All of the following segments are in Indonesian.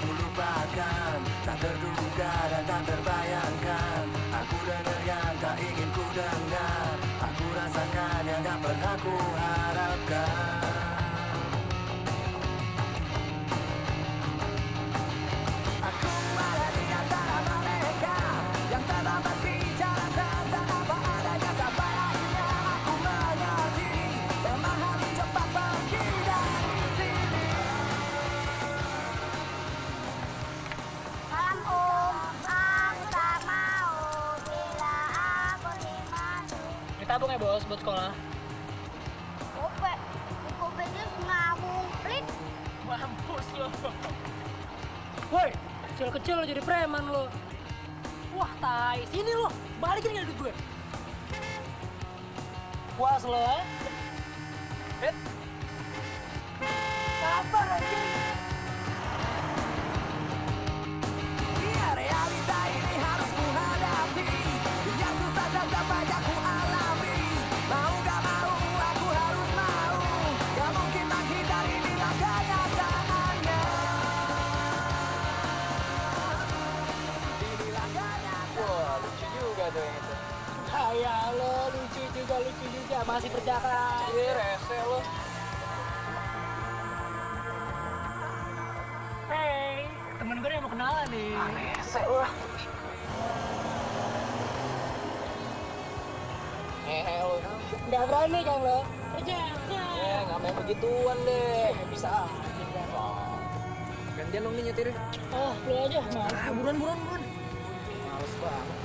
ku lupakan, tak terduga dan tak terbayangkan. Aku dengar yang tak ingin ku dengar, aku rasakan yang tak pernah ku harapkan. Aku ada di antara mereka yang terlambat bicara tentang apa adanya. Sampai akhirnya aku mengerti, memang harus cepat pergi dari sini. Malam Om, aku tak mau bila aku dimadu. Ini tabung ya bos, buat sekolah. Kope, kopenya setengah komplit. Mampus lo. Woi, kecil-kecil lo jadi preman lo. Wah, tai. Sini lo, balikin gak duit gue. Puas lo, ya? Sabar anjing. Iya, realita ini harus ku hadapi, yang susah dan tak banyak ku alami. Mau gak mau, aku harus mau, gak mungkin menghindari bila kenyataannya. Inilah kenyataan. Wah, lucu juga tuh yang itu. Kayak lo, lucu juga. Masih perjaka. Iya, rese lo. Hey, temen gue yang mau kenalan nih. Rese lo. Lo. Gak berani kan lo? Perjaka. Nggak main begituan deh. Bisa aja kan. Gantian dong nih nyetir. Ah, lu aja. Buruan. Males banget.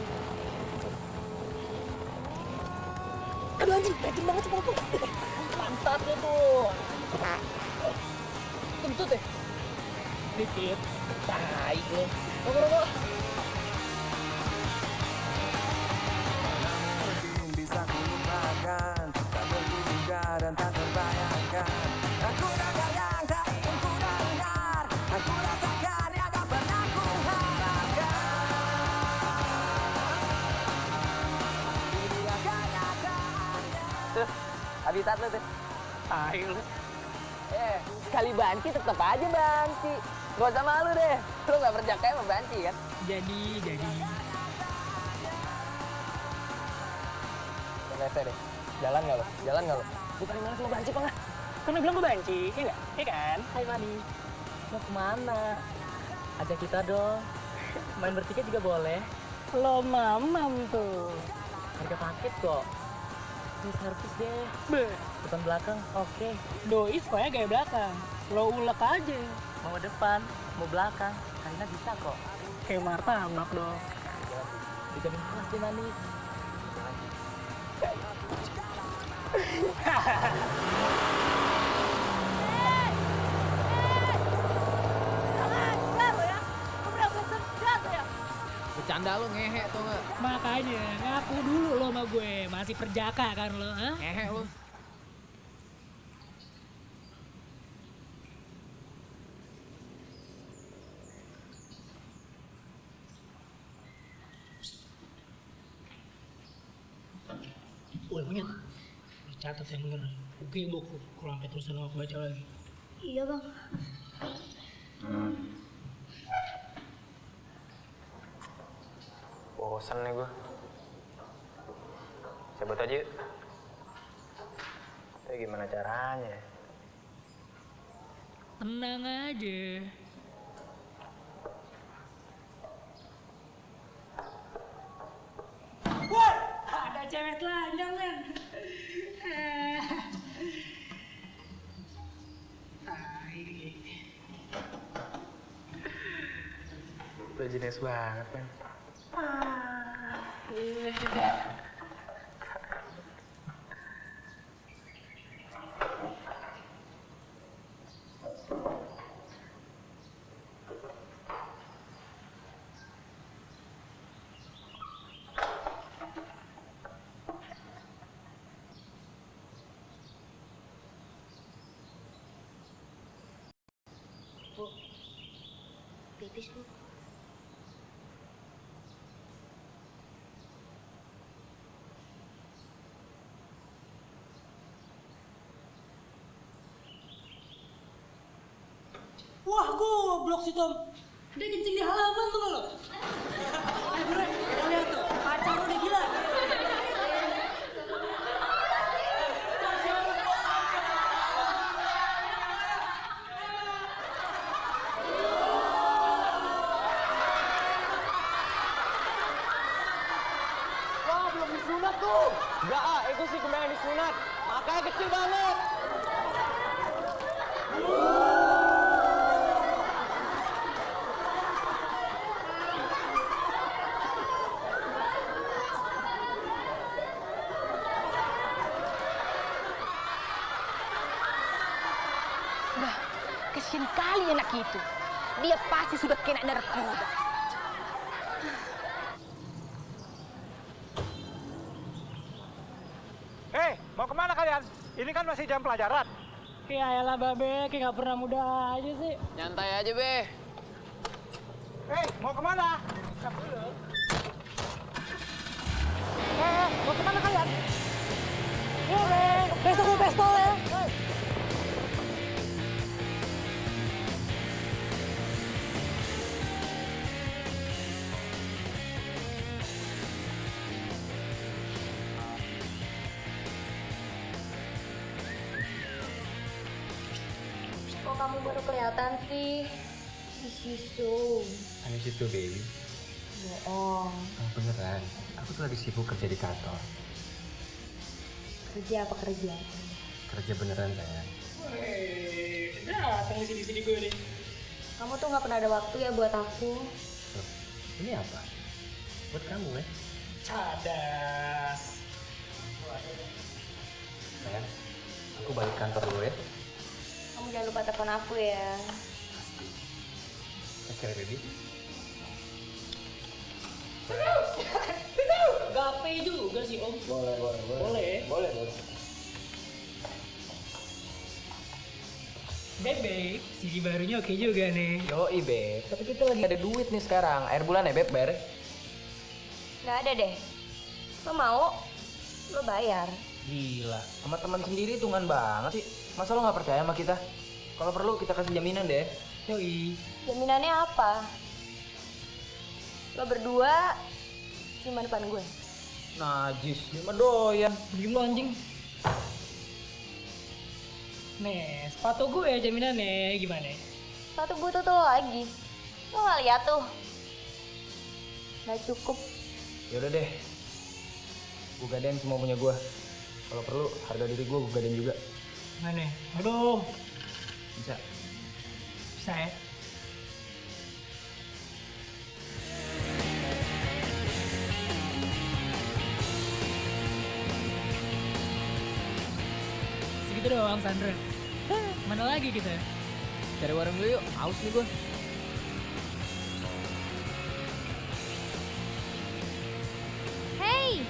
Aduh anjing, kenceng banget sih aku. Pantatnya tuh. Kentut ya? Dikit. Tai lo. Rokok. Mungkin bisa ku lupakan, tak terduga dan tak terbayangkan. Aku dengar yang tak ingin ku dengar, aku rasakan yang tak pernah ku harapkan. Inilah kenyataannya. Tuh, habitat lo tuh. Tai lo. Sekali banci tetap aja banci. Gak usah malu deh. Lo gak perjaka sama banci kan? Jadi. Rese deh. Jalan gak lo? Bukan malas sama banci apa nggak? Kan lu bilang gue banci, iya nggak? Iya kan? Hai Madi. Mau kemana? Ajak kita dong. Main bertiga juga boleh. Lo mamam tuh. Harga paket kok. Ini servis deh. Beh, Depan belakang, oke. doi supaya gaya belakang. Lo ulek aja. Mau depan, mau belakang. Karina bisa kok. Kayak martabak dong. Dijamin puas deh manis. Jangan lo ya, lu udah gue sedot ya. Bercanda lo ngehe tuh nggak? Makanya ngaku dulu lo sama gue. Masih perjaka kan lo, ha? Ngehe lo. Woi, monyet. Lu catat yang bener. Oke, buku. Kalau sampai terusan aku baca lagi. Iya bang. Bosan nih gue. Cabut aja yuk. Tapi gimana caranya? Tenang aja. Woi, ada cewek telanjang men. Lo jenis banget kan? Bu, pipis bu. Wah, goblok si Tom. Dia kencing di halaman tuh lo. Bre, lihat tuh, pacar lu udah gila. Wah, belum disunat tuh. Enggak, itu sih kemenangan disunat. Makanya kecil banget. Bah, kesian kali anak itu. Dia pasti sudah kena narkoba. Hei, mau kemana kalian? Ini kan masih jam pelajaran. Ya elah Babe, kayak gak pernah muda aja sih. Nyantai aja, Be. Hei, mau kemana? Mau kemana kalian? Ya, pestol ya, pestol ya. Kok kamu baru kelihatan sih? Sisu. Hanya situ, baby. Bohong. Oh, beneran. Aku tuh lagi sibuk kerja di kantor. Kerja apa kerja? Kerja beneran, sayang. Datang sini gue nih. Kamu tuh nggak pernah ada waktu ya buat aku. Loh, ini apa? Buat kamu, ya? Cadas. Sayang, aku balik kantor dulu ya. Kamu jangan lupa telepon aku ya. Oke, baby. Gape juga sih Om. Boleh. Bebe, CD barunya oke juga nih. Yoi, Beb. Tapi kita lagi ada duit nih sekarang. Akhir bulan ya, Beb, bayar. Nggak ada deh. Lo mau? Lo bayar. Gila, sama teman sendiri hitungan banget sih. Masa lo nggak percaya sama kita? Kalau perlu kita kasih jaminan deh. Yoi. Jaminannya apa? Lo berdua cuma depan gue. Najis, dia mah doyan. Diem lo anjing. Nih, sepatu gue jaminannya gimana? Satu butuh tuh lo lagi. Lo nggak lihat tuh? Nggak cukup. Yaudah deh, gue gadein semua punya gue. Kalau perlu harga diri gue gadein juga. Mana? Aduh, Bisa. bisa ya? Segitu doang Sandra. Mana lagi kita? Cari warung dulu yuk, haus nih gue. Hey!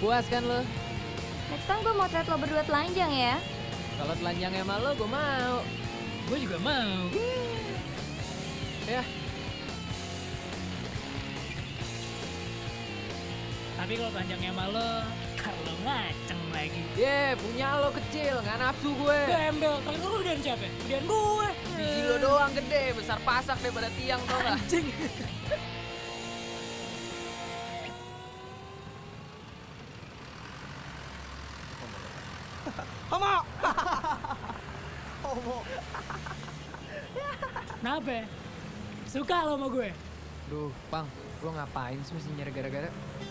Puas kan lo? Next time gue mau trade lo berdua telanjang ya. Kalau telanjangnya sama lo, gue mau. Gue juga mau. Ya, Tapi kalau panjangnya sama lo, kalau ngaceng lagi. punya lo kecil, nggak nafsu gue. Gembel, tapi lo gedean siapa? Gedean gue. Biji lo doang gede, besar pasak daripada tiang tau gak? Anjing. Kenapa? Suka lo sama gue? Duh, Pang, lo ngapain sih mesti nyari gara-gara?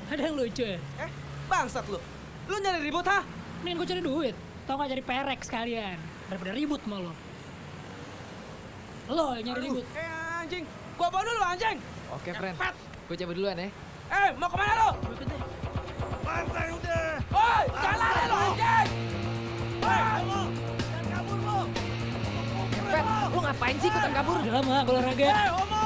Ada yang lucu ya? Bangsat lu. Lu nyari ribut ha? Mending gue cari duit. Tau gak cari perek sekalian. Daripada ribut sama lo. Lo yang nyari ribut. Anjing. Gua bawa dulu anjing. Oke, friend. Gue cabut duluan ya. Mau kemana lu? Gue ikut deh. Santai udah. Woi, jalan ya lu anjing. Woi, Kamu, jangan kabur lu. Pet, lo ngapain sih ikutan kabur? Udah lama gue olahraga. homo.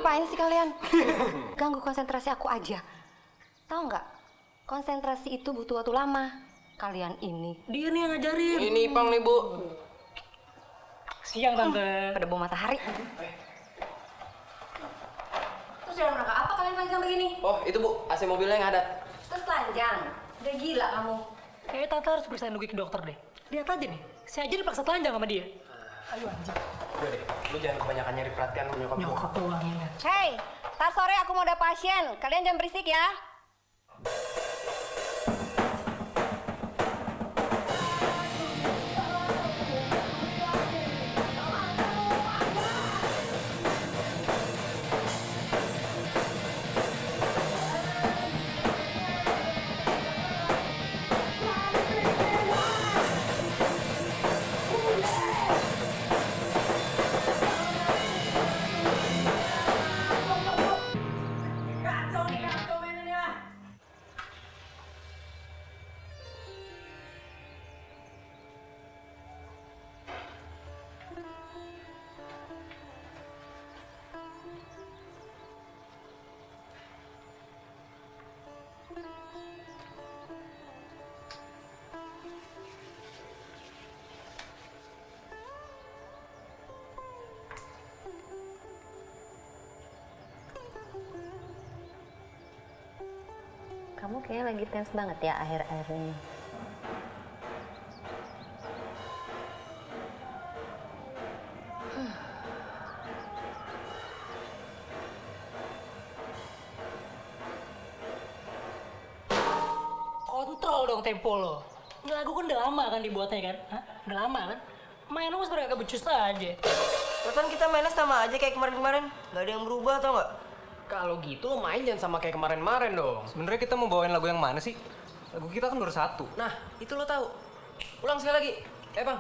Ngapain sih kalian? Ganggu konsentrasi aku aja. Tahu nggak? Konsentrasi itu butuh waktu lama. Kalian ini. Dia nih yang ngajarin. Ini Ipang nih, Bu. Siang, Tante. Pada bawah matahari. Terus dalam rangka apa kalian panjang begini? Oh, itu Bu, AC mobilnya yang ada. Terus telanjang. Udah gila kamu. Kayaknya Tante harus periksa Nugi ke dokter deh. Lihat aja nih, saya aja dipaksa telanjang sama dia. Ayo anjing. Udah deh, lu jangan kebanyakan nyari perhatian sama nyokap gua. Nyokap doang ini. Hei, ntar sore aku mau ada pasien. Kalian jangan berisik ya. Kamu kayaknya lagi tense banget ya akhir-akhir ini. Kontrol dong tempo lo. Ini lagu kan udah lama kan dibuatnya kan? Hah? Udah lama kan? Main lo sebenernya agak becus aja. Perasaan kita mainnya sama aja kayak kemarin-kemarin. Gak ada yang berubah tau gak? Kalau gitu lo main jangan sama kayak kemarin-kemarin dong. Sebenarnya kita mau bawain lagu yang mana sih? Lagu kita kan baru satu. Nah, itu lo tahu. Ulang sekali lagi. Bang.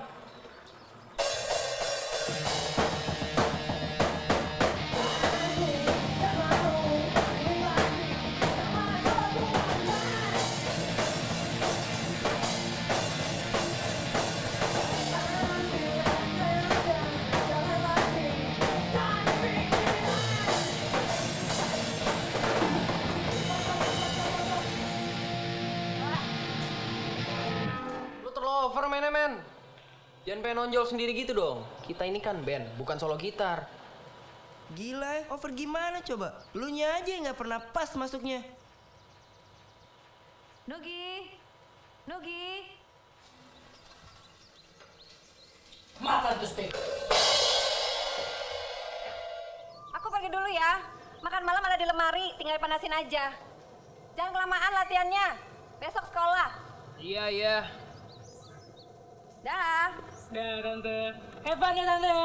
Over mainnya men. Jangan pengen nonjol sendiri gitu dong. Kita ini kan band, bukan solo gitar. Gila ya, over gimana coba? Lu nya aja yang gak pernah pas masuknya. Nugi. Nugi. Makan tuh steak. Aku pergi dulu ya. Makan malam ada di lemari, tinggal panasin aja. Jangan kelamaan latihannya. Besok sekolah. Iya, iya. Dah. Dah, Tante. Have fun ya, Tante.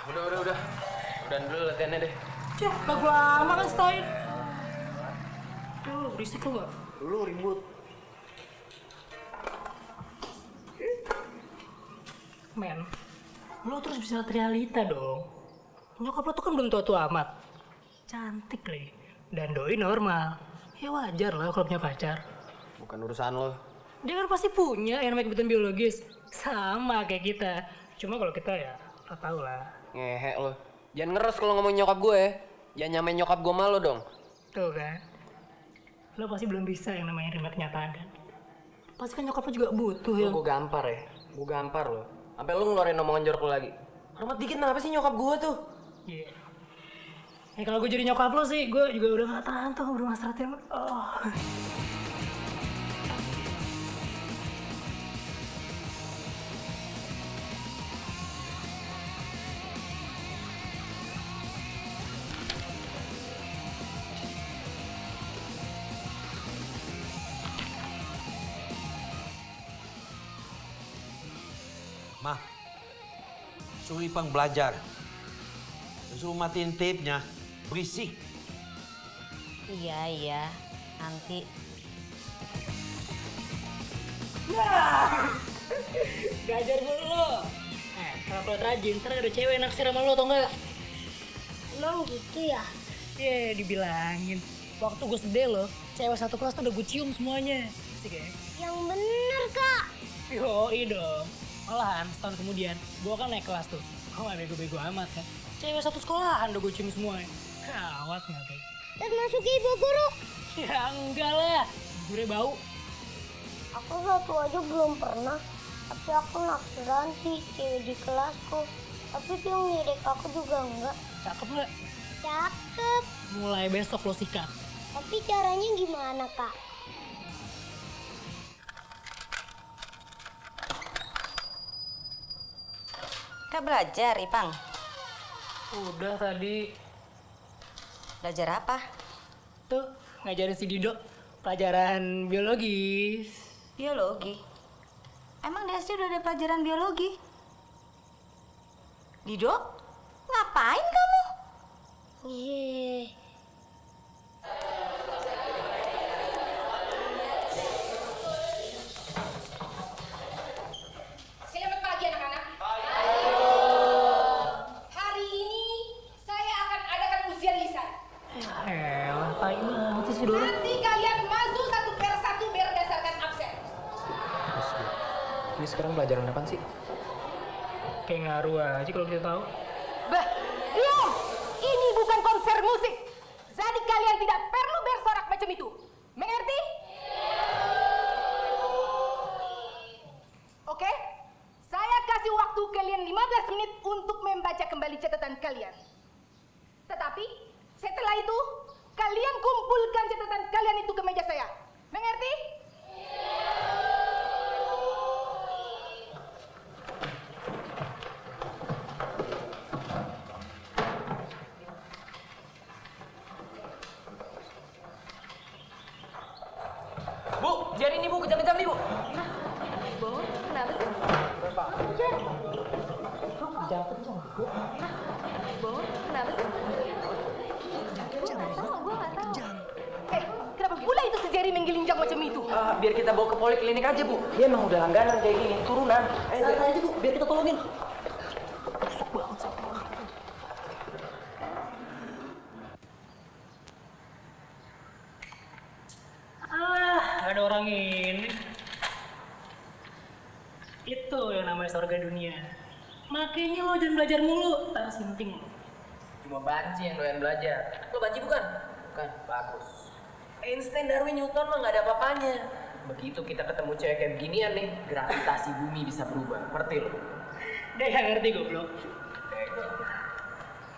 Udah. Udahan dulu latihannya deh. Cih, lagu lama kan style. Lu berisik lu gak? Lu ribut. Men, lu terus bisa lihat realita dong. Nyokap lo tuh kan belum tua-tua amat. Cantik lagi. Dan doi normal. Ya wajar lah kalau punya pacar. Bukan urusan lo. Dia kan pasti punya yang namanya kebutuhan biologis. Sama kayak kita. Cuma kalau kita ya, lo tau lah. Ngehe lo. Jangan ngeres kalau ngomong nyokap gue. Jangan nyamain nyokap gue malu dong. Tuh kan. Lo pasti belum bisa yang namanya terima kenyataan kan. Pasti kan nyokap lo juga butuh yang... Gue gampar ya. Gue gampar lo. Sampai lu ngeluarin omongan jorok lo lagi. Hormat dikit kenapa sih nyokap gue tuh? Iya. Ya kalau gue jadi nyokap lo sih, gue juga udah gak tahan tuh ngobrol sama strategi. Oh. Mah, suruh Ipang belajar. Suruh matiin tape-nya, berisik. Iya, nanti. Gajar mulu lo. Kalau lo rajin, ntar ada cewek naksir sama lo, tau gak? Emang gitu ya? Dibilangin. Waktu gue sedih lo, cewek satu kelas tuh udah gue cium semuanya. Asik ya? Yang bener, Kak. Yoi dong. Malahan setahun kemudian, gue kan naik kelas tuh. Kok gak bego-bego amat kan? Cewek satu sekolahan udah gue cium semuanya. Gawat nggak tuh? Dan masuk ibu guru. Ya enggak lah, gue bau. Aku satu aja belum pernah. Tapi aku naksir cewek di kelasku. Tapi dia ngelirik aku juga enggak. Cakep nggak? Cakep. Mulai besok lo sikat. Tapi caranya gimana, Kak? Kak belajar, Ipang. Udah tadi. Belajar apa? Tuh, ngajarin si Dido pelajaran biologis. Biologi. Emang di SD udah ada pelajaran biologi? Dido, ngapain kamu? Selamat pagi anak-anak. Hari ini saya akan adakan ujian lisan. Elah, tai banget sih si Dora. Nanti kalian maju satu per satu berdasarkan absen. Ini sekarang pelajaran apa sih? Kayak ngaruh aja kalau kita tahu. Bah, diam! Ini bukan konser musik. Jadi kalian tidak perlu bersorak macam itu. Mengerti? Oke? Saya kasih waktu kalian 15 menit untuk membaca kembali catatan kalian. Tetapi setelah itu, kalian kumpulkan catatan kalian itu ke meja saya. Mengerti? Bu, jari ini Bu, kejam-kejam nih Bu. Bu, kenapa sih? Kejam-kejam, Bu. Bu, kenapa sih? Gue nggak tahu. Kenapa pula itu si Jerry menggelinjang macam itu? Biar kita bawa ke poliklinik aja Bu. Dia emang udah langganan kayak gini, turunan. Santai aja Bu, biar kita tolongin. Busuk banget sih. Ada orang ini. Itu yang namanya surga dunia. Makanya lo jangan belajar mulu, tak sinting. Cuma Banci yang doyan belajar. Lo Banci bukan? Bukan, bagus. Einstein, Darwin, Newton mah nggak ada apa-apanya. Begitu kita ketemu cewek kayak beginian nih, gravitasi bumi bisa berubah. Ngerti lo? Dia nggak ngerti goblok.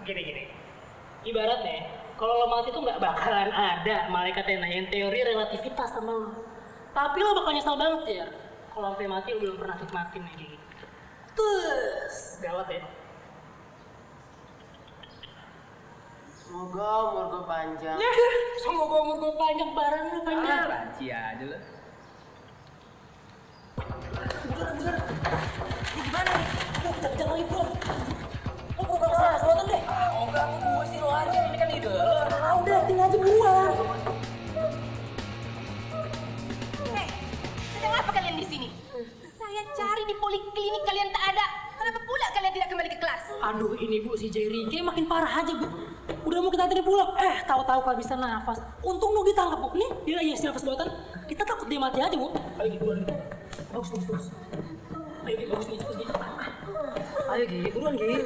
Gini. Ibaratnya, kalau lo mati tuh nggak bakalan ada malaikat yang nanyain teori relativitas sama lo. Tapi lo bakal nyesal banget ya. Kalau sampai mati lo belum pernah nikmatin kayak gitu. Terus, gawat ya. Semoga umur gue panjang. Semoga umur gue panjang, barang lo panjang. Banci aja lo. Bener. Ini gimana nih? Kejar lagi bro. Lo berubah salah selatan deh. Oh enggak, gue sih lo aja. Ini kan ide lo. Udah, tinggal aja gua. Sedang apa kalian di sini? Saya cari di poliklinik kalian tak ada. Kenapa pula kalian tidak kembali ke kelas? Aduh, ini Bu, si Jerry kayak makin parah aja, Bu. Udah mau kita anterin pulang. Tahu-tahu kehabisan nafas. Untung lu ditangkap, Bu. Nih, dia lagi isi nafas buatan. Kita takut dia mati aja, Bu. Ayo, Gi, buruan. Bagus. Ayo, Gi, bagus nih, cepet, Gi. Ayo, Gi, buruan, Gi.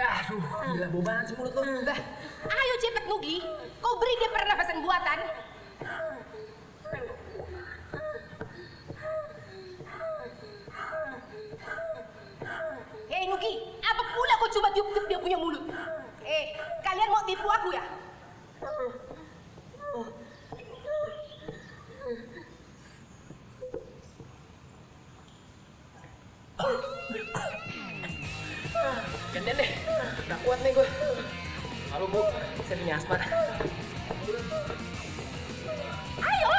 Aduh, gila bau banget sih mulut lo. Ayo cepet Nugi, kau beri dia pernafasan buatan. Hei Nugi, apa pula kau coba tiup-tiup dia punya mulut? Kalian mau tipu aku ya? Gantian deh, gak kuat nih gue. Malu Bu, saya punya asma. Ayo!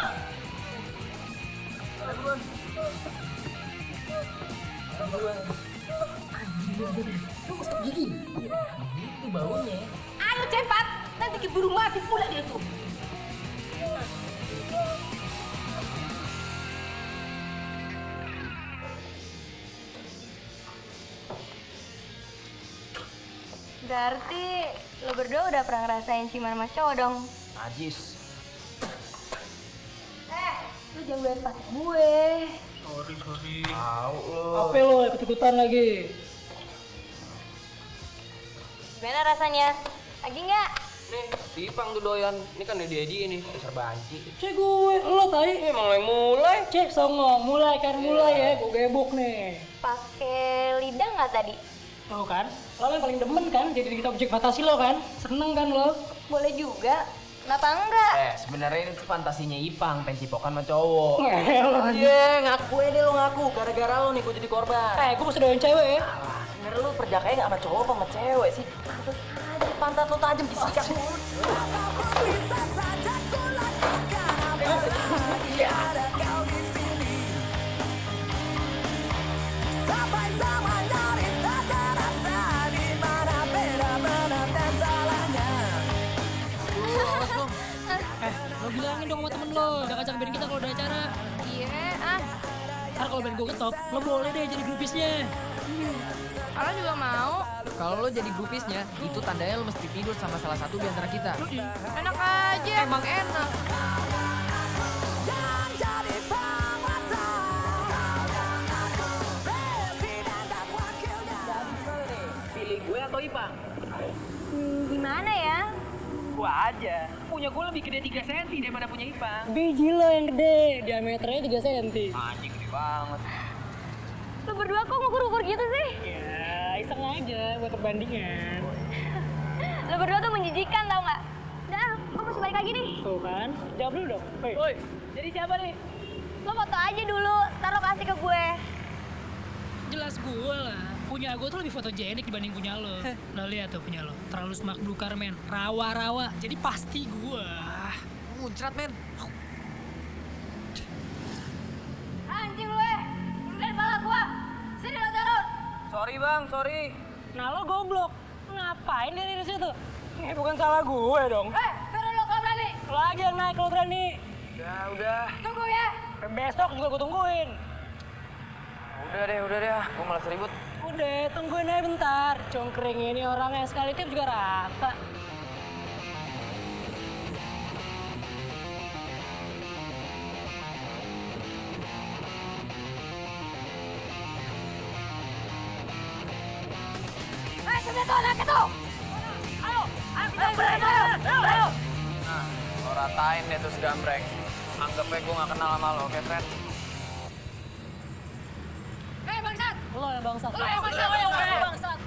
Lu stop gigi. Itu baunya. Ayo cepat, nanti keburu mati pula dia tuh. Berarti lo berdua udah pernah ngerasain ciuman sama cowok dong? Najis. jangan bayar pasti gue. Sorry. Tahu lo. Apa lo ikut-ikutan lagi? Gimana rasanya? Lagi nggak? Nih, si Ipang tuh doyan. Ini kan dia ini, dasar banci. Cek gue, lo tai. Emang lo yang mulai. Cek songong, mulai ya, gue gebuk nih. Pakai lidah nggak tadi? Tuh kan, lo yang paling demen kan, jadi kita objek fantasi lo kan, seneng kan lo? Boleh juga. Kenapa enggak? Sebenarnya ini tuh fantasinya Ipang, pengen cipokan sama cowok. Ngehelan. Ngaku deh lo ngaku. Gara-gara lo nih gue jadi korban. Gue masih doyan cewek ya. Sebenernya lu perjakanya gak sama cowok apa sama cewek sih? Pantas aja pantat lo tajam disikat mulut. Bisa saja ku lakukan apalagi ada kau di sini. Sampai sama nyaris tak terasa di mana beda benar dan salahnya. Lo bilangin dong sama temen lo, jangan ngajak band kita kalau ada acara. Iya, Ntar kalau band gue ketop, lo boleh deh jadi grupisnya. Kalian juga mau? Kalau lo jadi grupisnya, itu tandanya lo mesti tidur sama salah satu di antara kita. Enak aja. Emang enak. Yang jadi penguasa. Presiden dan wakilnya. Pilih gue atau Ipang? Gimana ya? Gua aja. Punya gue lebih gede 3 cm daripada punya Ipang. Biji lo yang gede, diameternya 3 cm. Anjing gede banget. Lu berdua kok ngukur-ngukur gitu sih? Ya, iseng aja buat perbandingan. Lu berdua tuh menjijikan tau nggak? Udah, gue masih balik lagi nih. Tuh kan, jawab dulu dong. Woi, jadi siapa nih? Lo foto aja dulu, taruh kasih ke gue. Jelas gue lah. Punya gue tuh lebih fotogenik dibanding punya lo. Lo lihat tuh punya lo, terlalu smart blukar men, rawa-rawa. Jadi pasti gue. Muncrat men. Anjing lu Ludahin pala gue. Sini lo turun. Sorry bang, sorry. Nah lo goblok, ngapain diri di situ? Ini bukan salah gue dong. Turun lo kalau berani. Lagi yang naik kalau berani. Udah. Tunggu ya. Besok juga gue tungguin. Udah deh, gue malas ribut. Udah, tungguin aja bentar. Congkring ini orangnya sekali tip juga rata. Sebelah tuh, anak itu. Ayo, kita berantem, ayo. Nah, lo ratain deh tuh segambreng. Anggap aja gue gak kenal sama lo, oke friend? Bangsat. Lo yang bangsat. Lo yang bangsat.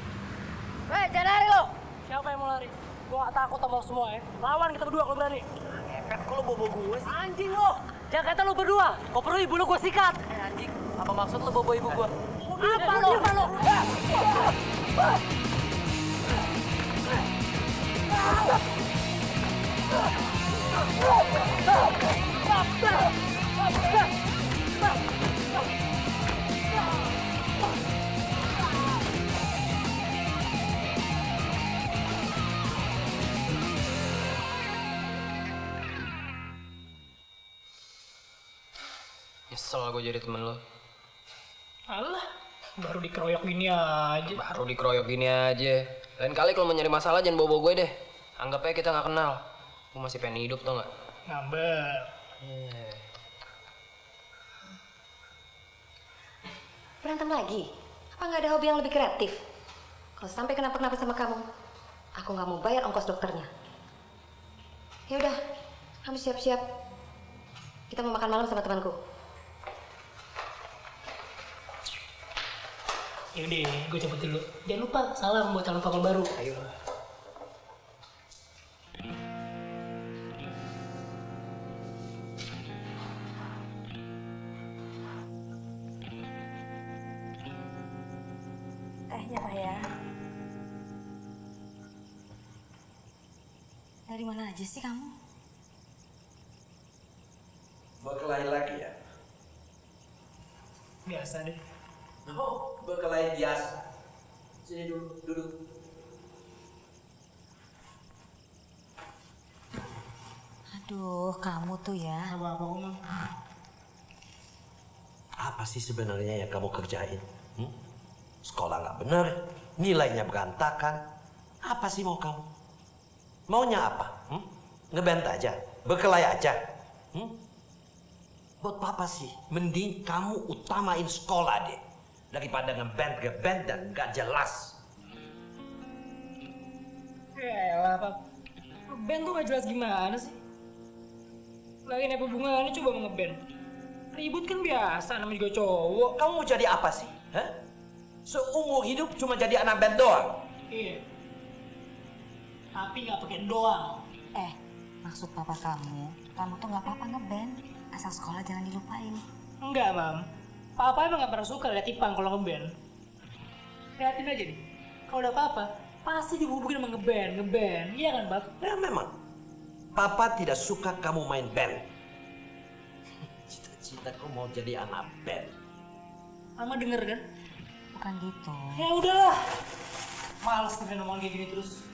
Jangan lari lo. Siapa yang mau lari? Gue gak takut sama lo semua ya. Lawan kita berdua kalau berani. Epet, kok lo bobo gue sih? Anjing lo. Jangan kata lo berdua. Kau perlu ibu lo gue sikat. Anjing, apa maksud lo bobo ibu gue? Apa lo? Nyesel gue jadi temen lo. Alah, baru dikeroyok gini aja. Lain kali kalau mau nyari masalah jangan bawa gue deh. Anggap aja kita gak kenal. Gue masih pengen hidup tau gak? Ngambek. Berantem lagi? Apa nggak ada hobi yang lebih kreatif? Kalau sampai kenapa-kenapa sama kamu, aku nggak mau bayar ongkos dokternya. Ya udah, kamu siap-siap. Kita mau makan malam sama temanku. Yaudah, gue cabut dulu. Jangan lupa, salam buat calon pakol baru. Ayo. Tehnya Pak ya. Dari mana aja sih kamu? Berkelahi lagi ya? Biasa deh. Oh, berkelahi biasa. Sini dulu, duduk. Aduh, kamu tuh ya. Apa-apa, Om. Apa sih sebenarnya yang kamu kerjain? Sekolah nggak bener, nilainya berantakan. Apa sih mau kamu? Maunya apa? Ngeband aja? Berkelahi aja? Buat papa sih, mending kamu utamain sekolah deh. Daripada ngeband dan gak jelas. Yaelah, Pap. Ngeband tuh gak jelas gimana sih? Lagi apa hubungannya coba mau ngeband? Ribut kan biasa, namanya juga cowok. Kamu mau jadi apa sih? Hah? Seumur hidup cuma jadi anak band doang? Iya. Tapi gak pakai doang. Maksud papa kamu tuh nggak apa-apa ngeband, asal sekolah jangan dilupain. Enggak, Mam. Papa emang gak pernah suka liat Ipang kalau ngeband. Liatin aja nih. Kalau udah apa-apa, pasti dihubungin sama ngeband. Iya kan, Pap? Ya memang. Papa tidak suka kamu main band. Cita-citaku mau jadi anak band. Mama denger kan? Bukan gitu. Ya udahlah. Males nih ngomong kayak gini terus.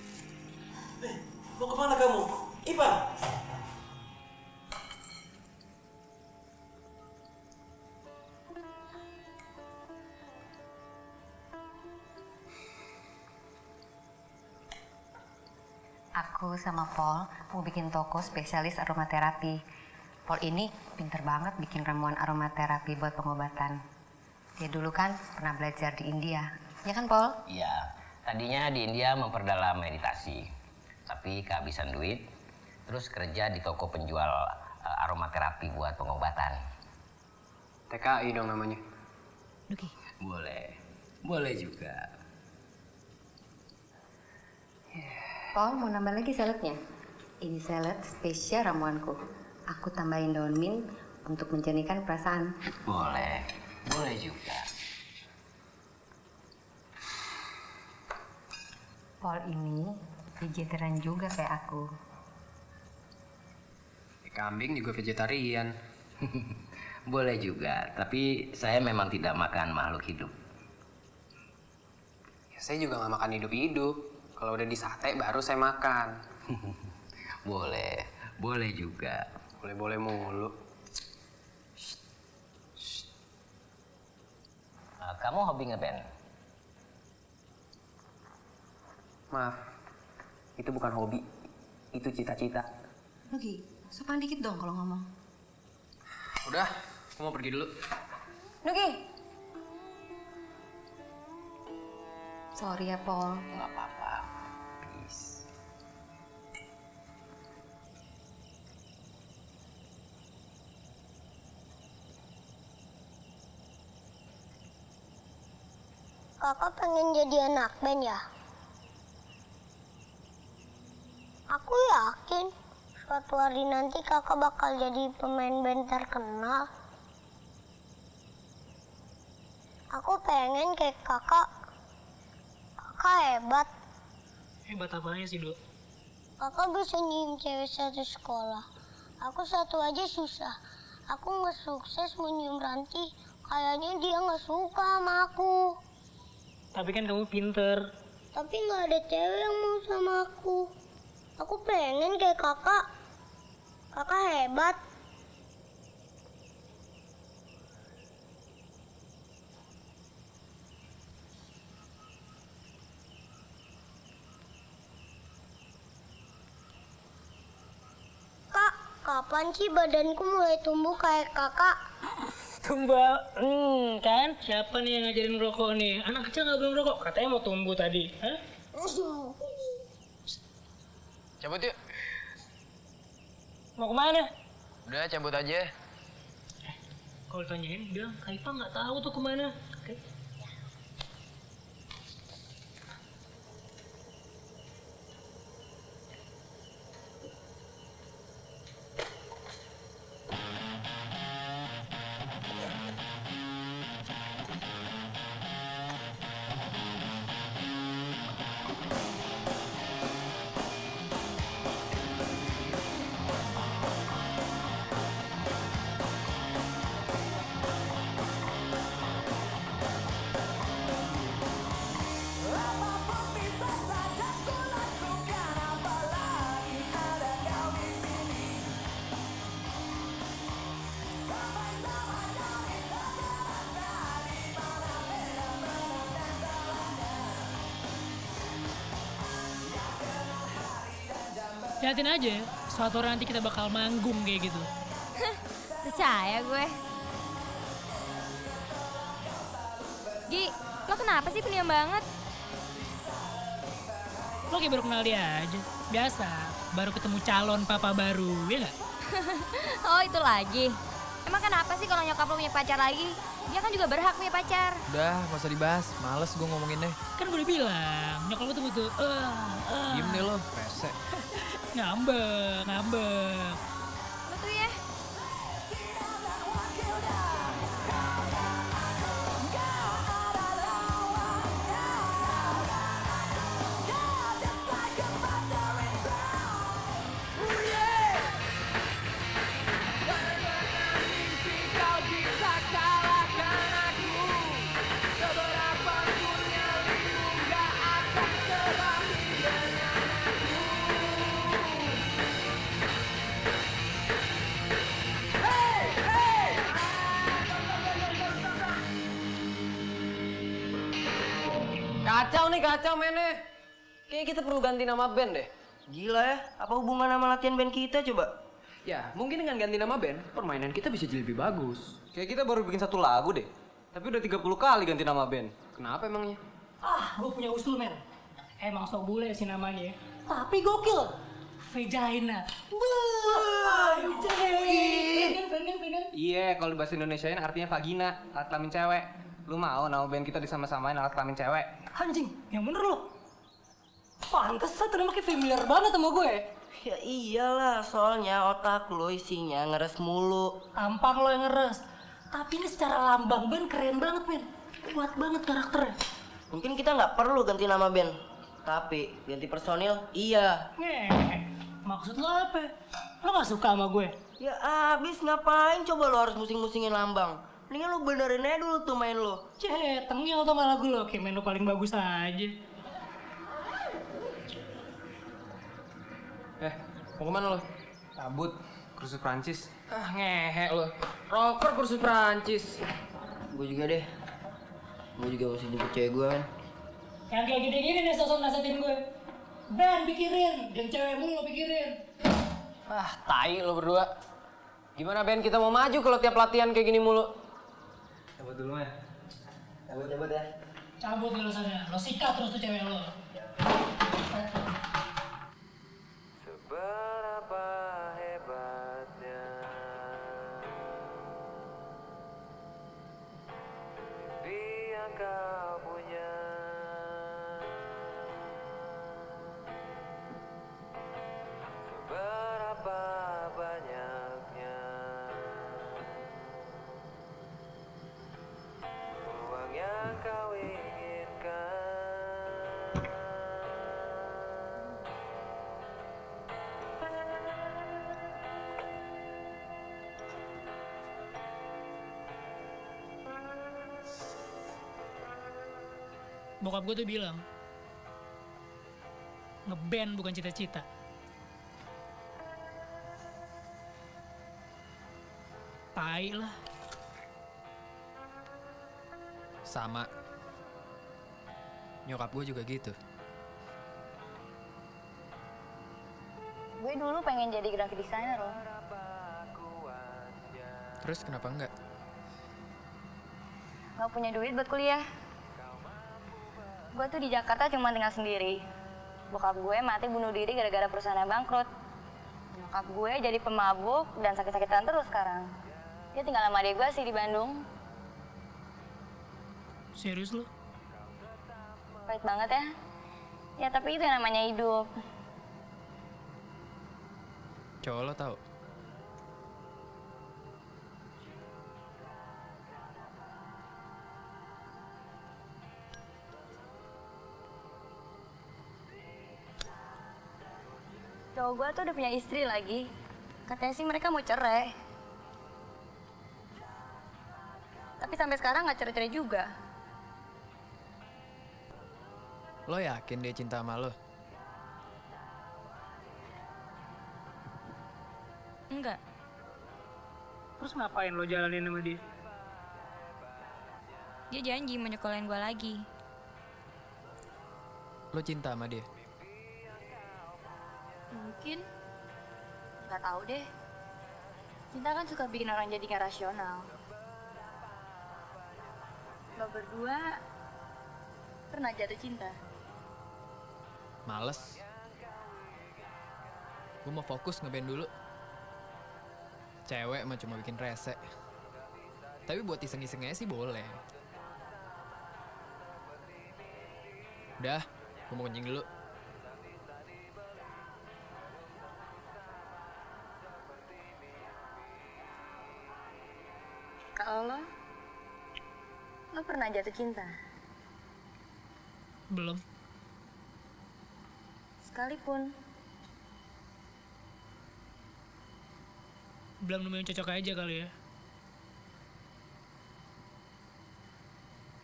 Mau kemana kamu? Ipang! Aku sama Paul mau bikin toko spesialis aromaterapi. Paul ini pinter banget bikin ramuan aromaterapi buat pengobatan. Dia dulu kan pernah belajar di India. Ya kan, Paul? Iya, tadinya di India memperdalam meditasi. Tapi kehabisan duit, terus kerja di toko penjual aromaterapi buat pengobatan. TKI dong namanya. Nugi. Boleh juga. Paul mau nambah lagi saladnya. Ini salad spesial ramuanku. Aku tambahin daun mint untuk menjernihkan perasaan. Boleh juga. Paul ini vegetarian juga kayak aku. Kambing juga vegetarian. Boleh juga, tapi saya memang tidak makan makhluk hidup. Ya, saya juga nggak makan hidup-hidup. Kalau udah di sate baru saya makan. Boleh juga. Boleh mulu. Kamu hobi ngeband? Maaf, itu bukan hobi, itu cita-cita. Nugi, sopan dikit dong kalau ngomong. Udah, aku mau pergi dulu. Nugi! Sorry ya, Paul. Nggak apa-apa, please. Kakak pengen jadi anak band ya? Aku yakin suatu hari nanti kakak bakal jadi pemain band terkenal. Aku pengen kayak kakak. Kakak hebat. Hebat apanya sih, Dok? Kakak bisa nyium cewek satu sekolah. Aku satu aja susah. Aku nggak sukses menyium Ranti. Kayaknya dia nggak suka sama aku. Tapi kan kamu pinter. Tapi nggak ada cewek yang mau sama aku. Aku pengen kayak kakak. Kakak hebat. Kak, kapan sih badanku mulai tumbuh kayak kakak? Tumbuh, kan? Siapa nih yang ngajarin rokok nih? Anak kecil nggak boleh rokok. Katanya mau tumbuh tadi. Hah? Cabut yuk. Mau kemana? Udah, cabut aja. Kalau ditanyain, bilang Kaifa nggak tahu tuh kemana. Oke. Liatin aja, suatu hari nanti kita bakal manggung kayak gitu. percaya gue. Gi, lo kenapa sih pendiam banget? Lo kayak baru kenal dia aja. Biasa, baru ketemu calon papa baru, ya nggak? Oh, itu lagi. Emang kenapa sih kalau nyokap lo punya pacar lagi? Dia kan juga berhak punya pacar. Udah, gak usah dibahas. Males gue ngomonginnya. Kan gue udah bilang, nyokap lo tuh butuh Diem deh lo, rese. ngambek. Lo tuh ya. Kacau mainnya. Kayaknya kita perlu ganti nama band deh. Gila ya, apa hubungan sama latihan band kita coba? Ya, mungkin dengan ganti nama band, permainan kita bisa jadi lebih bagus. Kayak kita baru bikin satu lagu deh. Tapi udah 30 kali ganti nama band. Kenapa emangnya? Gue punya usul, men. Emang sok bule sih namanya ya. Tapi gokil. Vagina. Wah, Iya, kalau di bahasa Indonesiain artinya vagina, alat kelamin cewek. Lu mau nama band kita disama-samain alat kelamin cewek? Anjing, yang bener lo. Pantes lah, ternyata kayak familiar banget sama gue. Ya iyalah, soalnya otak lo isinya ngeres mulu. Tampang lo yang ngeres. Tapi ini secara lambang band keren banget, men. Kuat banget karakternya. Mungkin kita nggak perlu ganti nama band. Tapi ganti personil, iya. Maksud lo apa? Lo gak suka sama gue? Ya abis ngapain coba lo harus musing-musingin lambang? Mendingan lo benerin aja dulu tuh main lo. Tengil tuh sama lagu lo, kayak main lo paling bagus aja. Mau kemana lo? Cabut, kursus Prancis. Ngehe lo. Rocker kursus Prancis. Gue juga deh. Gue juga masih jemput cewek gue kan. Yang kayak gini-gini nih sosok nasihatin gue. Ben pikirin, dan cewek mulu lo pikirin. Tai lo berdua. Gimana band kita mau maju kalau tiap latihan kayak gini mulu? Cabut dulu ya. Cabut ya. Cabut dulu sana, lo sikat terus tuh cewek lo. Seberapa hebatnya mimpi yang kau punya, seberapa banyaknya uang yang kau inginkan. Bokap gue tuh bilang, ngeband bukan cita-cita. Tai lah. Sama. Nyokap gue juga gitu. Gue dulu pengen jadi graphic designer loh. Terus kenapa enggak? Gak punya duit buat kuliah. Gue tuh di Jakarta cuma tinggal sendiri. Bokap gue mati bunuh diri gara-gara perusahaannya bangkrut. Nyokap gue jadi pemabuk dan sakit-sakitan terus sekarang. Dia tinggal sama adik gue sih di Bandung. Serius lo? Pahit banget ya. Ya tapi itu yang namanya hidup. Cowok lo tau? Cowok gue tuh udah punya istri lagi. Katanya sih mereka mau cerai. Tapi sampai sekarang nggak cerai-cerai juga. Lo yakin dia cinta sama lo? Enggak. Terus ngapain lo jalanin sama dia? Dia janji mau nyekolahin gue lagi. Lo cinta sama dia? Mungkin. Nggak tahu deh. Cinta kan suka bikin orang jadi gak rasional. Lo berdua pernah jatuh cinta? Males. Gue mau fokus ngeband dulu. Cewek mah cuma bikin rese. Tapi buat iseng-isengnya sih boleh. Udah, gue mau kencing dulu. Kalau lo pernah jatuh cinta? Belum. Sekalipun. Belum nemu yang cocok aja kali ya.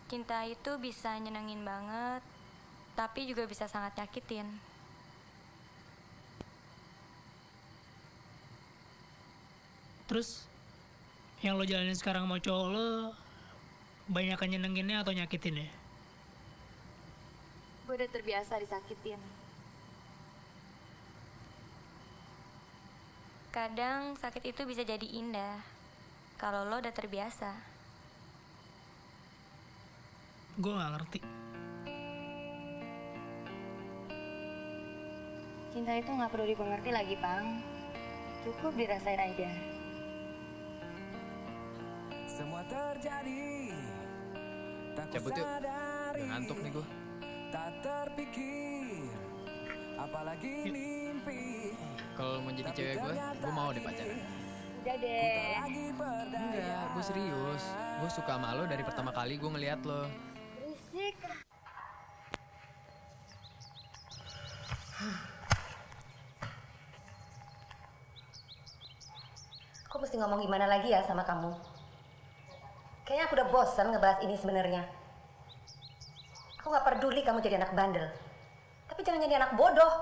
Cinta itu bisa nyenengin banget, tapi juga bisa sangat nyakitin. Terus yang lo jalanin sekarang sama cowok lo banyakan nyenenginnya atau nyakitin ya? Gue udah terbiasa disakitin. Kadang sakit itu bisa jadi indah kalau lo udah terbiasa. Gue gak ngerti. Cinta itu gak perlu dimengerti lagi, Pang. Cukup dirasain aja. Semua terjadi tak Cabut yuk. kusadari. Udah ngantuk nih gue. Tak terpikir apalagi mimpi. Kalau mau jadi cewek gue mau deh pacaran. Udah deh. Enggak, gue serius. Gue suka sama lo dari pertama kali gue ngeliat lo. Berisik. Aku mesti ngomong gimana lagi ya sama kamu? Kayaknya aku udah bosan ngebahas ini sebenarnya. Aku gak peduli kamu jadi anak bandel. Tapi jangan jadi anak bodoh.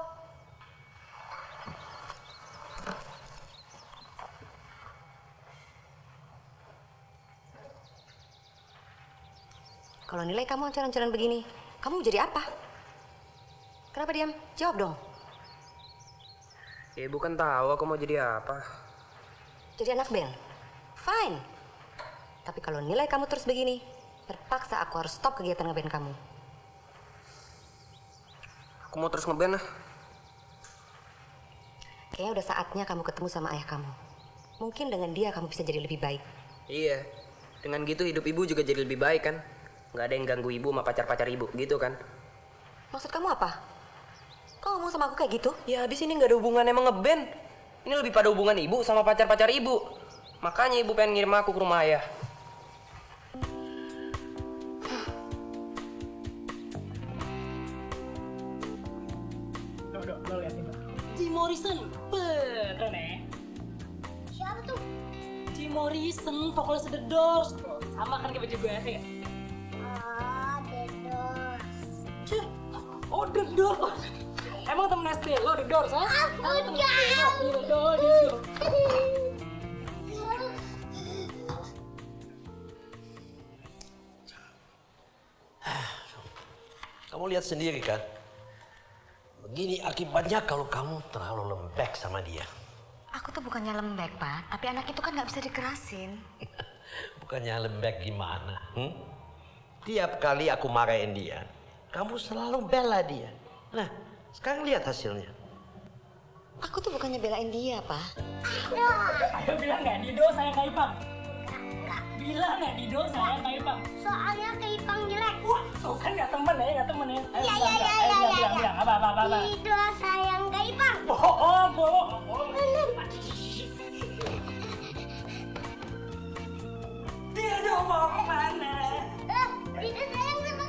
Kalau nilai kamu ancaran-ancaran begini, kamu mau jadi apa? Kenapa diam? Jawab dong. Ya ibu kan tahu aku mau jadi apa. Jadi anak band? Fine. Tapi kalau nilai kamu terus begini, terpaksa aku harus stop kegiatan ngeband kamu. Aku mau terus ngeband lah. Kayaknya udah saatnya kamu ketemu sama ayah kamu. Mungkin dengan dia kamu bisa jadi lebih baik. Iya. Dengan gitu hidup ibu juga jadi lebih baik kan. Nggak ada yang ganggu ibu sama pacar-pacar ibu gitu kan. Maksud kamu apa? Kok ngomong sama aku kayak gitu? Ya habis ini nggak ada hubungan emang ngeband. Ini lebih pada hubungan ibu sama pacar-pacar ibu. Makanya ibu pengen ngirim aku ke rumah ayah. Lo liatin Mbak. Jim Morrison, keren ya? Siapa tuh? Jim Morrison, vokalis The Doors. Sama kan kayak baju gue, ya? Ah, The Doors. Cih, oh The Doors. Emang temen SD lo The Doors, ha? Aku Temen jauh. SD lo, The Doors. Kamu lihat sendiri kan? Begini akibatnya kalau kamu terlalu lembek sama dia. Aku tuh bukannya lembek, Pak. Tapi anak itu kan nggak bisa dikerasin. Bukannya lembek gimana? Tiap kali aku marahin dia, kamu selalu bela dia. Nah, sekarang lihat hasilnya. Aku tuh bukannya belain dia, Pak. Ayo bilang nggak Dido sayang Kak Ipang? Bilang nggak Dido sayang Kak Ipang? Soalnya Kak Ipang jelek. Wah, tuh kan nggak temen ya, nggak temen ya. Ayo Iya. bilang, apa. Dido sayang Kak Ipang. Bohong. Dido mau kemana? Dido sayang sama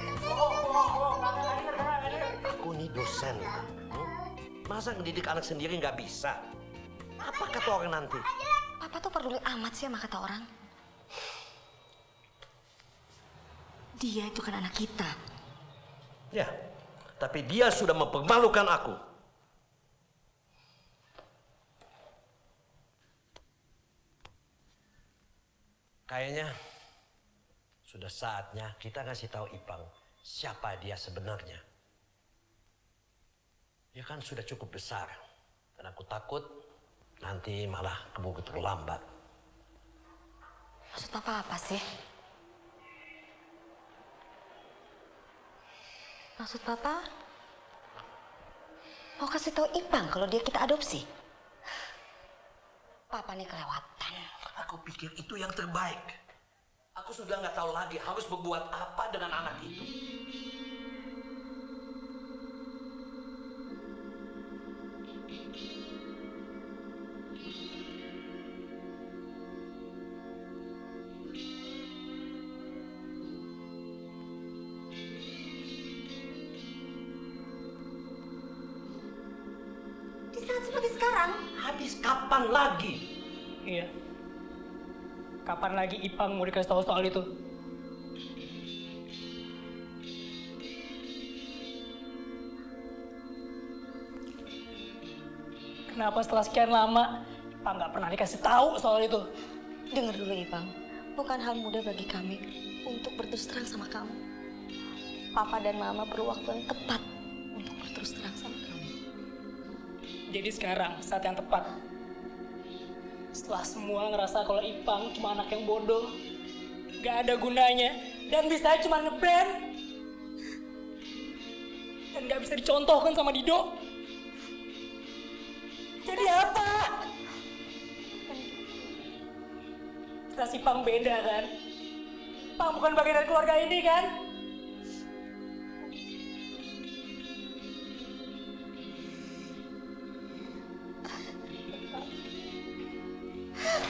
Kak Aku nih dosen. Masa ngedidik anak sendiri nggak bisa? Apa kata orang nanti? Papa tuh peduli amat sih sama kata orang. Dia itu kan anak kita. Ya, tapi dia sudah mempermalukan aku. Kayaknya sudah saatnya kita ngasih tahu Ipang siapa dia sebenarnya. Dia kan sudah cukup besar dan aku takut nanti malah keburu terlambat. Maksud papa apa sih? Maksud papa mau kasih tahu Ipang kalau dia kita adopsi? Papa nih kelewatan. Aku pikir itu yang terbaik. Aku sudah nggak tahu lagi harus berbuat apa dengan anak itu. Di saat seperti sekarang? Habis kapan lagi? Iya. Kapan lagi Ipang mau dikasih tahu soal itu? Kenapa setelah sekian lama Ipang nggak pernah dikasih tahu soal itu? Dengar dulu Ipang, bukan hal mudah bagi kami untuk berterus terang sama kamu. Papa dan Mama perlu waktu yang tepat untuk berterus terang sama kamu. Jadi sekarang saat yang tepat. Setelah semua ngerasa kalau Ipang cuma anak yang bodoh, gak ada gunanya, dan bisa cuma ngeband, dan gak bisa dicontohkan sama Dido. Jadi apa? Jelas Ipang beda kan? Ipang bukan bagian dari keluarga ini kan?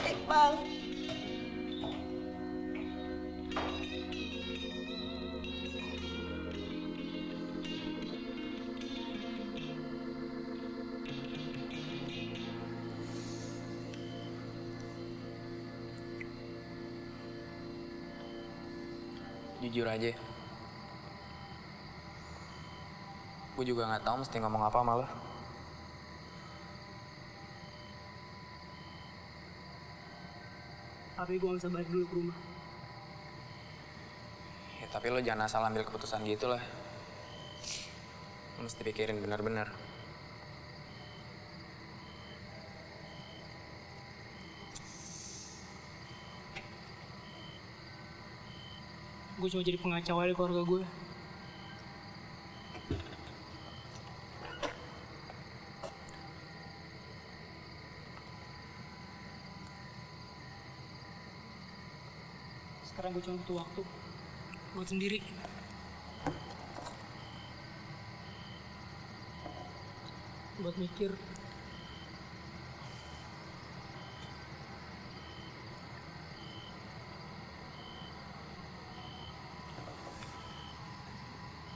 Ipang. Jujur aja, gue juga nggak tahu mesti ngomong apa sama lo. Tapi gue gak bisa balik dulu ke rumah. Ya tapi lo jangan asal ambil keputusan gitu lah. Lo mesti pikirin benar-benar. Gue cuma jadi pengacau aja di keluarga gue. Sekarang gue cuma butuh waktu buat sendiri. Buat mikir.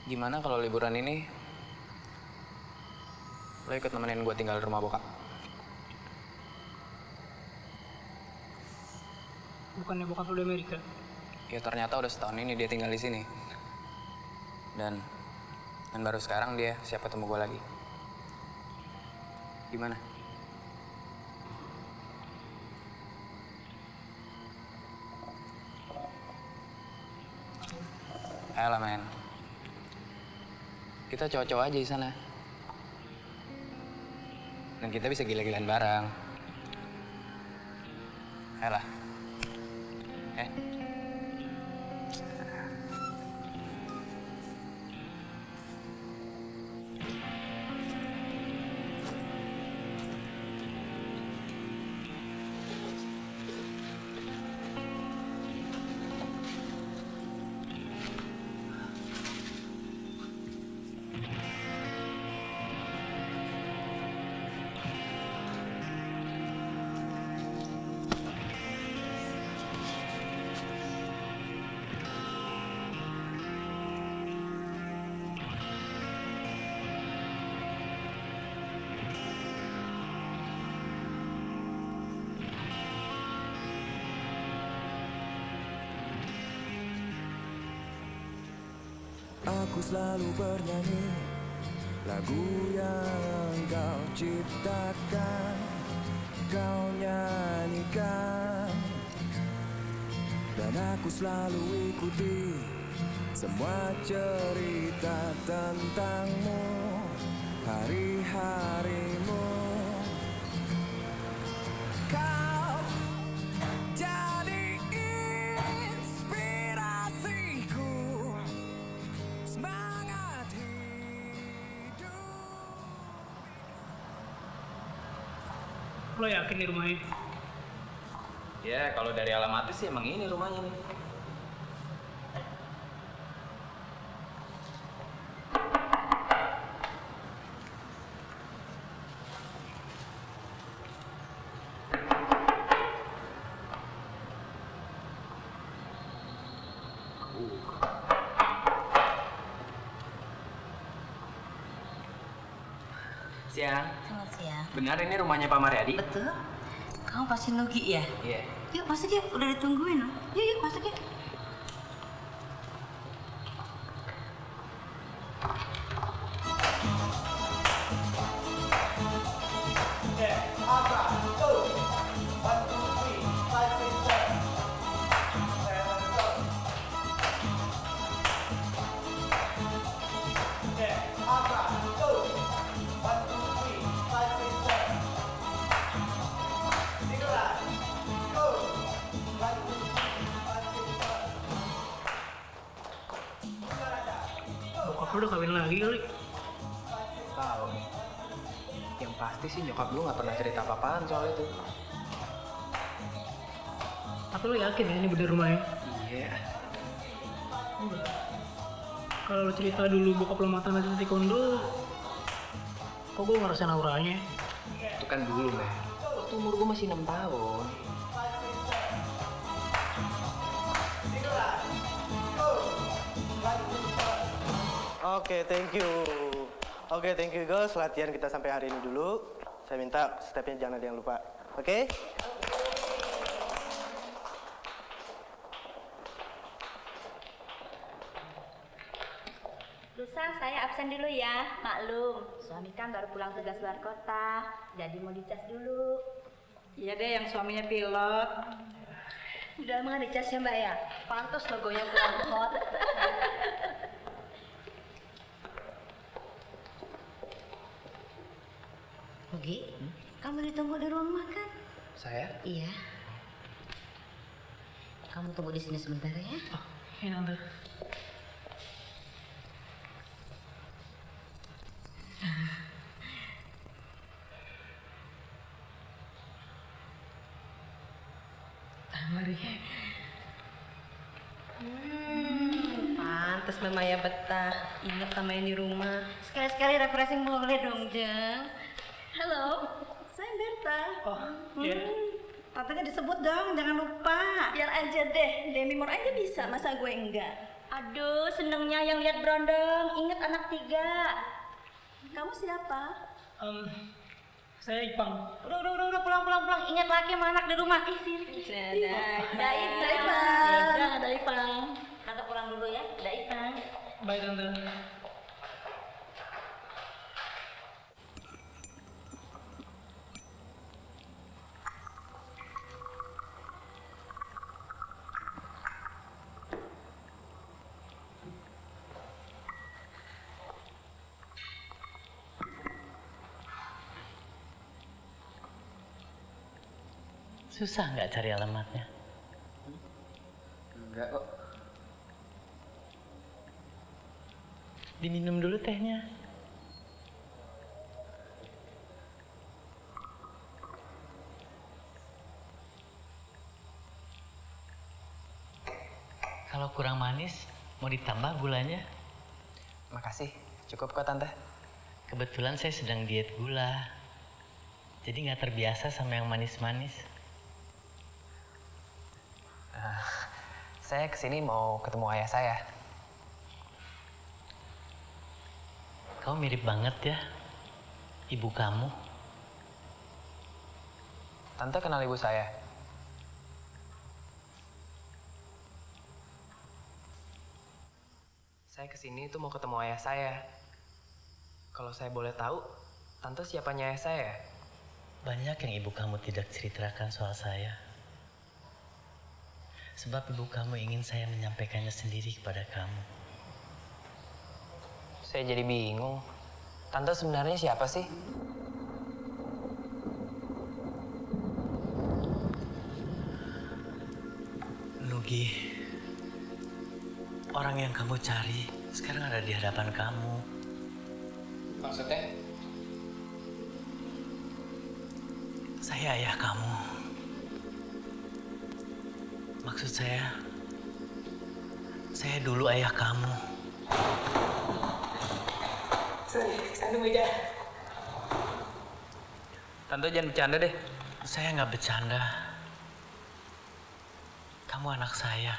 Gimana kalau liburan ini lo ikut nemenin gue tinggal di rumah bokap? Bukannya bokap lu di Amerika? Ya ternyata udah setahun ini dia tinggal di sini. Dan baru sekarang dia siap ketemu gue lagi. Gimana? Ayolah men. Kita cowok-cowok aja di sana. Dan kita bisa gila-gilaan bareng. Ayolah. Aku selalu bernyanyi lagu yang kau ciptakan, kau nyanyikan, dan aku selalu ikuti semua cerita tentangmu, hari-harimu. Kau jadi Lo yakin di rumahnya? Ya, kalau dari alamatnya sih emang ini rumahnya nih. Siang. Selamat siang. Benar ini rumahnya Pak Mariadi? Betul. Kamu pasti Nugi ya? Iya. Yuk masuk yuk, udah ditungguin loh. Yuk masuk yuk. Bokap lu udah kawin lagi kali. Tahu nih. Yang pasti sih nyokap lu nggak pernah cerita apa-apaan soal itu. Tapi lu yakin ya ini bener rumahnya? Iya. Enggak. Kalau lu cerita dulu bokap lu mata nanti taekwondo, kok gue ngerasain auranya? Itu kan dulu, Meh. Waktu umur gua masih 6 tahun. Oke, thank you. Oke, thank you girls. Latihan kita sampai hari ini dulu. Saya minta stepnya jangan ada yang lupa. Oke? Lusa, saya absen dulu ya. Maklum, suami kan baru pulang tugas luar kota. Jadi mau dicas dulu. Iya deh, yang suaminya pilot. Udah lama nggak dicas ya mbak ya? Pantas logonya pulang hot. Nugi, kamu ditunggu di ruang makan. Saya? Iya. Kamu tunggu di sini sebentar ya. Oh, ini tante. Mari. Pantes Mama ya betah. Ingat sama yang di rumah. Sekali-sekali refreshing boleh dong, Jeng. Halo, saya Berta. Oh, iya. Tantenya disebut dong, jangan lupa. Biar aja deh, Demi Moore aja bisa, masa gue enggak? Aduh, senengnya yang lihat berondong. Ingat anak 3. Kamu siapa? Saya Ipang. Udah, pulang. Ingat lagi sama anak di rumah. Daipang. Tante pulang dulu ya, Daipang. Baik tante. Susah nggak cari alamatnya? Enggak kok. Diminum dulu tehnya. Kalau kurang manis, mau ditambah gulanya? Makasih, cukup kok Tante. Kebetulan saya sedang diet gula. Jadi nggak terbiasa sama yang manis-manis. Saya kesini mau ketemu ayah saya. Kau mirip banget ya, ibu kamu. Tante kenal ibu saya? Saya kesini tuh mau ketemu ayah saya. Kalau saya boleh tahu, Tante siapanya ayah saya? Banyak yang ibu kamu tidak ceritakan soal saya. Sebab ibu kamu ingin saya menyampaikannya sendiri kepada kamu. Saya jadi bingung. Tante sebenarnya siapa sih? Nugi, orang yang kamu cari sekarang ada di hadapan kamu. Maksudnya? Saya ayah kamu. Maksud saya dulu ayah kamu. Sana meja. Tante jangan bercanda deh. Saya nggak bercanda. Kamu anak saya.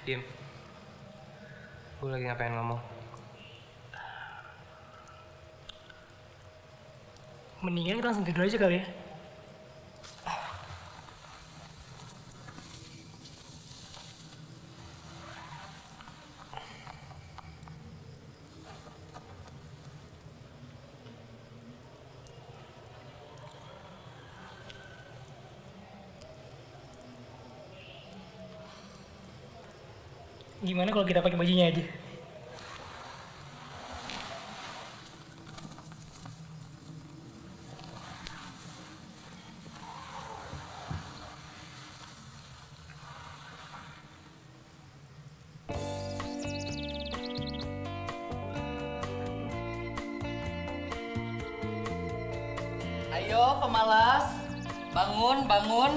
Diam. Gue lagi ngapain ngomong? Mendingan kita langsung tidur aja kali ya. Gimana kalau kita pakai bajunya aja? Ayo pemalas, bangun, bangun.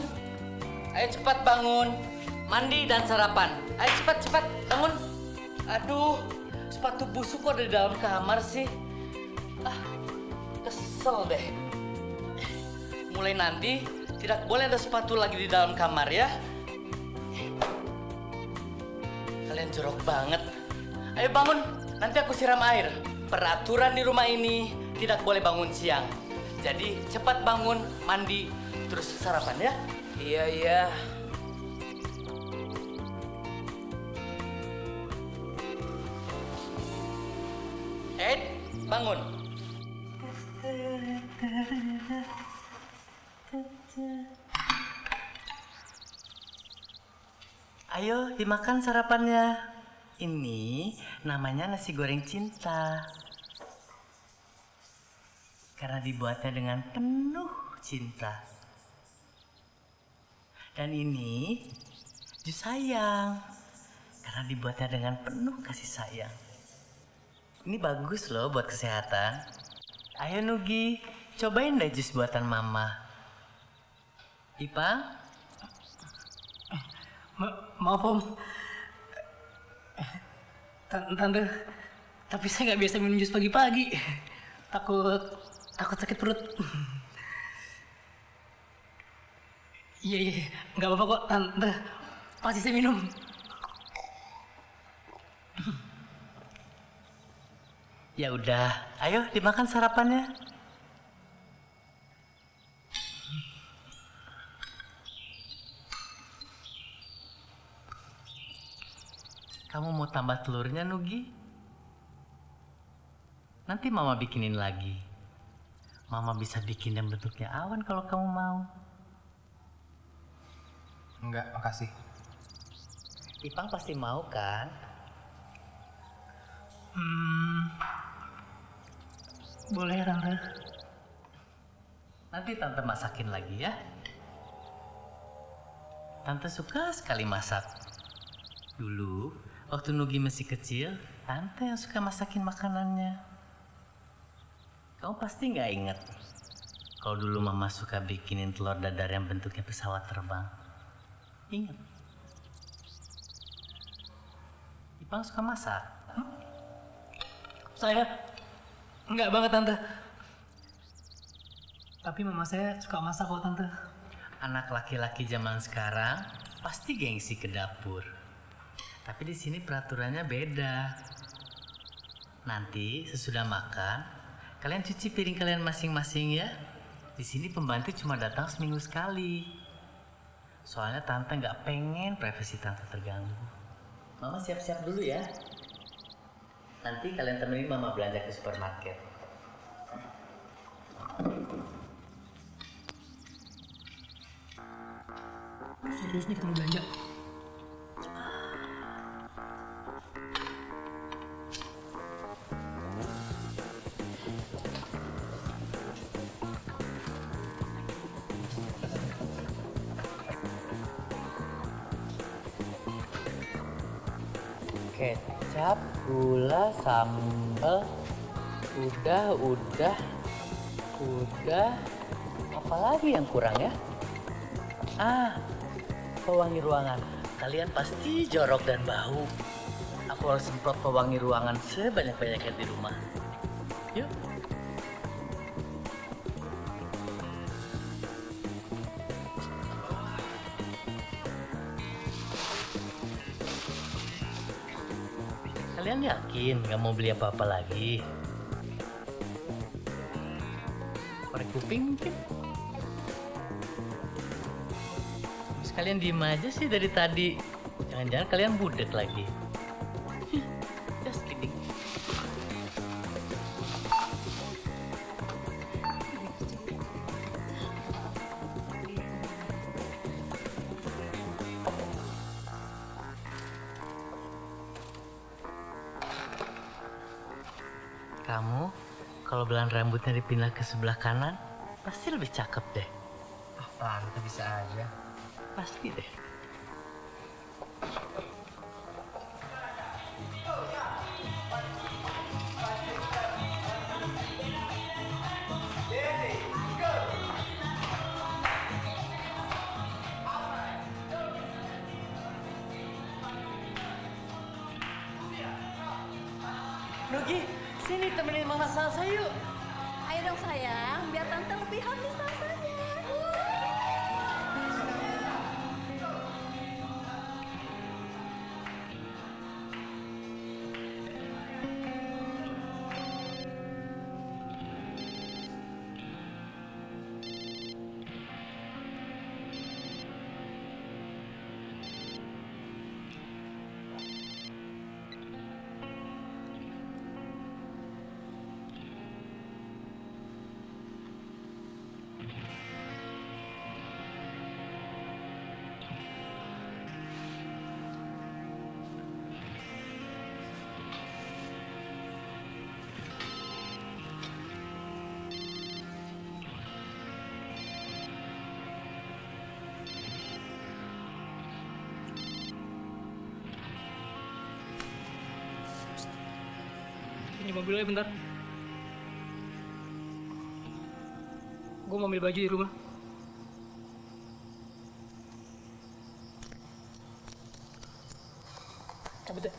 Ayo cepat bangun, mandi dan sarapan. Ayo cepat, bangun. Aduh, sepatu busuk kok ada di dalam kamar sih. Kesel deh. Mulai nanti tidak boleh ada sepatu lagi di dalam kamar ya. Kalian jorok banget. Ayo bangun, nanti aku siram air. Peraturan di rumah ini tidak boleh bangun siang. Jadi cepat bangun, mandi, terus sarapan ya. Iya. Bangun. Ayo dimakan sarapannya. Ini namanya nasi goreng cinta. Karena dibuatnya dengan penuh cinta. Dan ini jus sayang. Karena dibuatnya dengan penuh kasih sayang. Ini bagus loh buat kesehatan. Ayo Nugi, cobain deh jus buatan Mama. Ipang? Maaf Om. Tante, tapi saya nggak biasa minum jus pagi-pagi. Takut sakit perut. Iya, nggak apa-apa kok Tante. Pasti saya minum. Ya udah, ayo dimakan sarapannya. Kamu mau tambah telurnya, Nugi? Nanti Mama bikinin lagi. Mama bisa bikin yang bentuknya awan kalau kamu mau. Enggak, makasih. Ipang pasti mau kan? Boleh Tante. Nanti Tante masakin lagi ya. Tante suka sekali masak. Dulu, waktu Nugi masih kecil, Tante yang suka masakin makanannya. Kamu pasti nggak inget kalau dulu Mama suka bikinin telur dadar yang bentuknya pesawat terbang. Ingat? Ipang suka masak. Saya enggak banget Tante. Tapi mama saya suka masak kok Tante. Anak laki-laki zaman sekarang pasti gengsi ke dapur. Tapi di sini peraturannya beda. Nanti sesudah makan, kalian cuci piring kalian masing-masing ya. Di sini pembantu cuma datang seminggu sekali. Soalnya Tante nggak pengen privasi Tante terganggu. Mama siap-siap dulu ya. Nanti kalian temenin Mama belanja ke supermarket. Serius nih ketemu belanja. Kecap, gula, sambal, udah. Apalagi yang kurang ya? Pewangi ruangan. Kalian pasti jorok dan bau. Aku harus semprot pewangi ruangan sebanyak-banyaknya di rumah. Yuk. Kalian yakin nggak mau beli apa-apa lagi? Korek kuping mungkin? Terus kalian diem aja sih dari tadi. Jangan-jangan kalian budek lagi. Just kidding. Kamu kalau belang rambutnya dipindah ke sebelah kanan, pasti lebih cakep deh. Tante bisa aja. Pasti deh. Nugi, sini temenin Mama salsa yuk. Ayo dong sayang, biar tante lebih habis rasanya. Ini mobilnya bentar. Gue mau ambil baju di rumah. Cabut deh.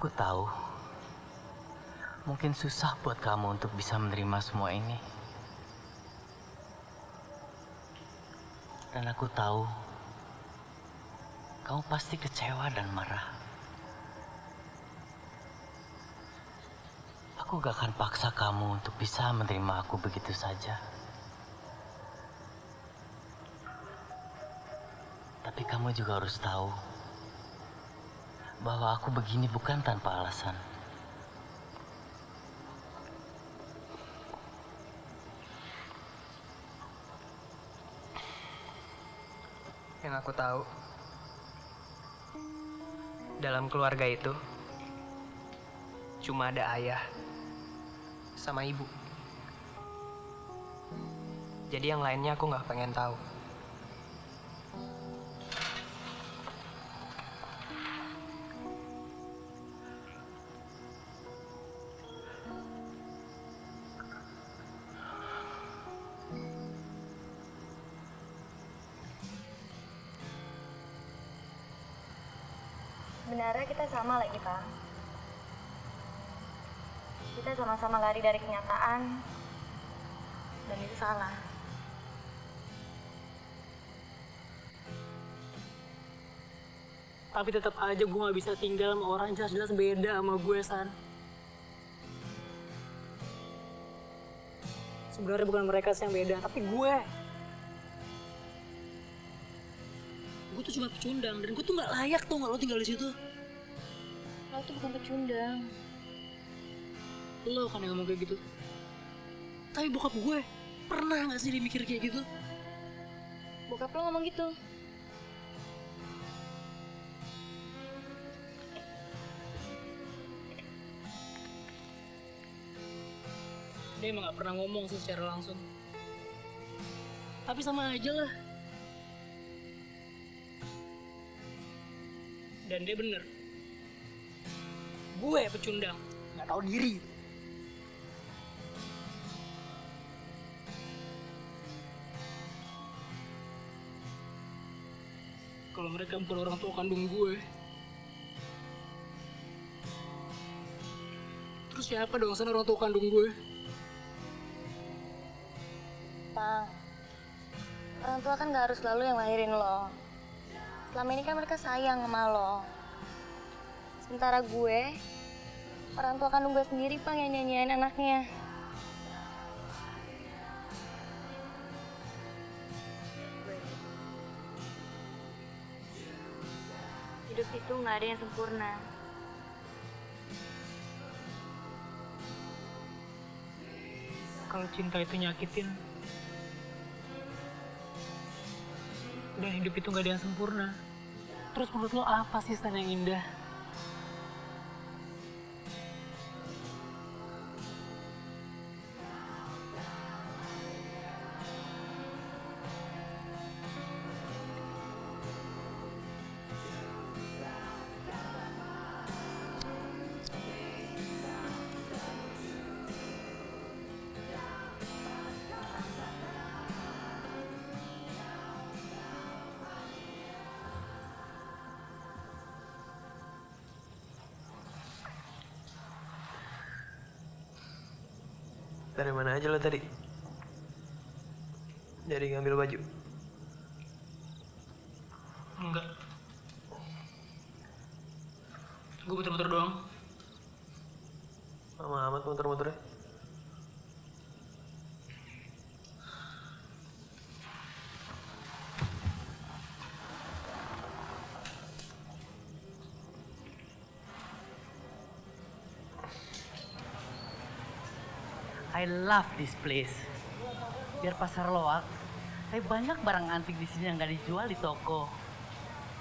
Aku tahu, mungkin susah buat kamu untuk bisa menerima semua ini. Dan aku tahu, kamu pasti kecewa dan marah. Aku gak akan paksa kamu untuk bisa menerima aku begitu saja. Tapi kamu juga harus tahu bahwa aku begini bukan tanpa alasan. Yang aku tahu, dalam keluarga itu cuma ada ayah sama ibu. Jadi yang lainnya aku nggak pengen tahu. Sebenarnya kita sama lagi, Pak. Kita sama-sama lari dari kenyataan, dan itu salah. Tapi tetap aja gue gak bisa tinggal sama orang jelas-jelas beda sama gue, San. Sebenarnya bukan mereka sih yang beda, tapi gue. Gue tuh cuma pecundang, dan gue tuh gak layak tuh lo tinggal di situ. Lo tuh bukan pecundang. Lo kan yang ngomong kayak gitu. Tapi bokap gue, pernah gak sih dia mikir kayak gitu? Bokap lo ngomong gitu. Dia emang gak pernah ngomong sih secara langsung. Tapi sama aja lah. Dan dia bener. Gue pecundang, gak tahu diri. Kalau mereka bukan orang tua kandung gue, terus siapa dong sana orang tua kandung gue? Bang, orang tua kan gak harus selalu yang lahirin lo. Selama ini kan mereka sayang sama lo. Sementara gue, orang tua kandung gue sendiri, Bang, yang nyanyiin anaknya. Hidup itu gak ada yang sempurna. Kalau cinta itu nyakitin, dan hidup itu gak ada yang sempurna. Terus menurut lo apa sih Stan yang indah? Dari mana aja lo tadi? Dari ngambil baju? Enggak. Gue muter-muter doang. Lama amat muter-muternya. I love this place. Biar pasar loak, tapi banyak barang antik di sini yang nggak dijual di toko.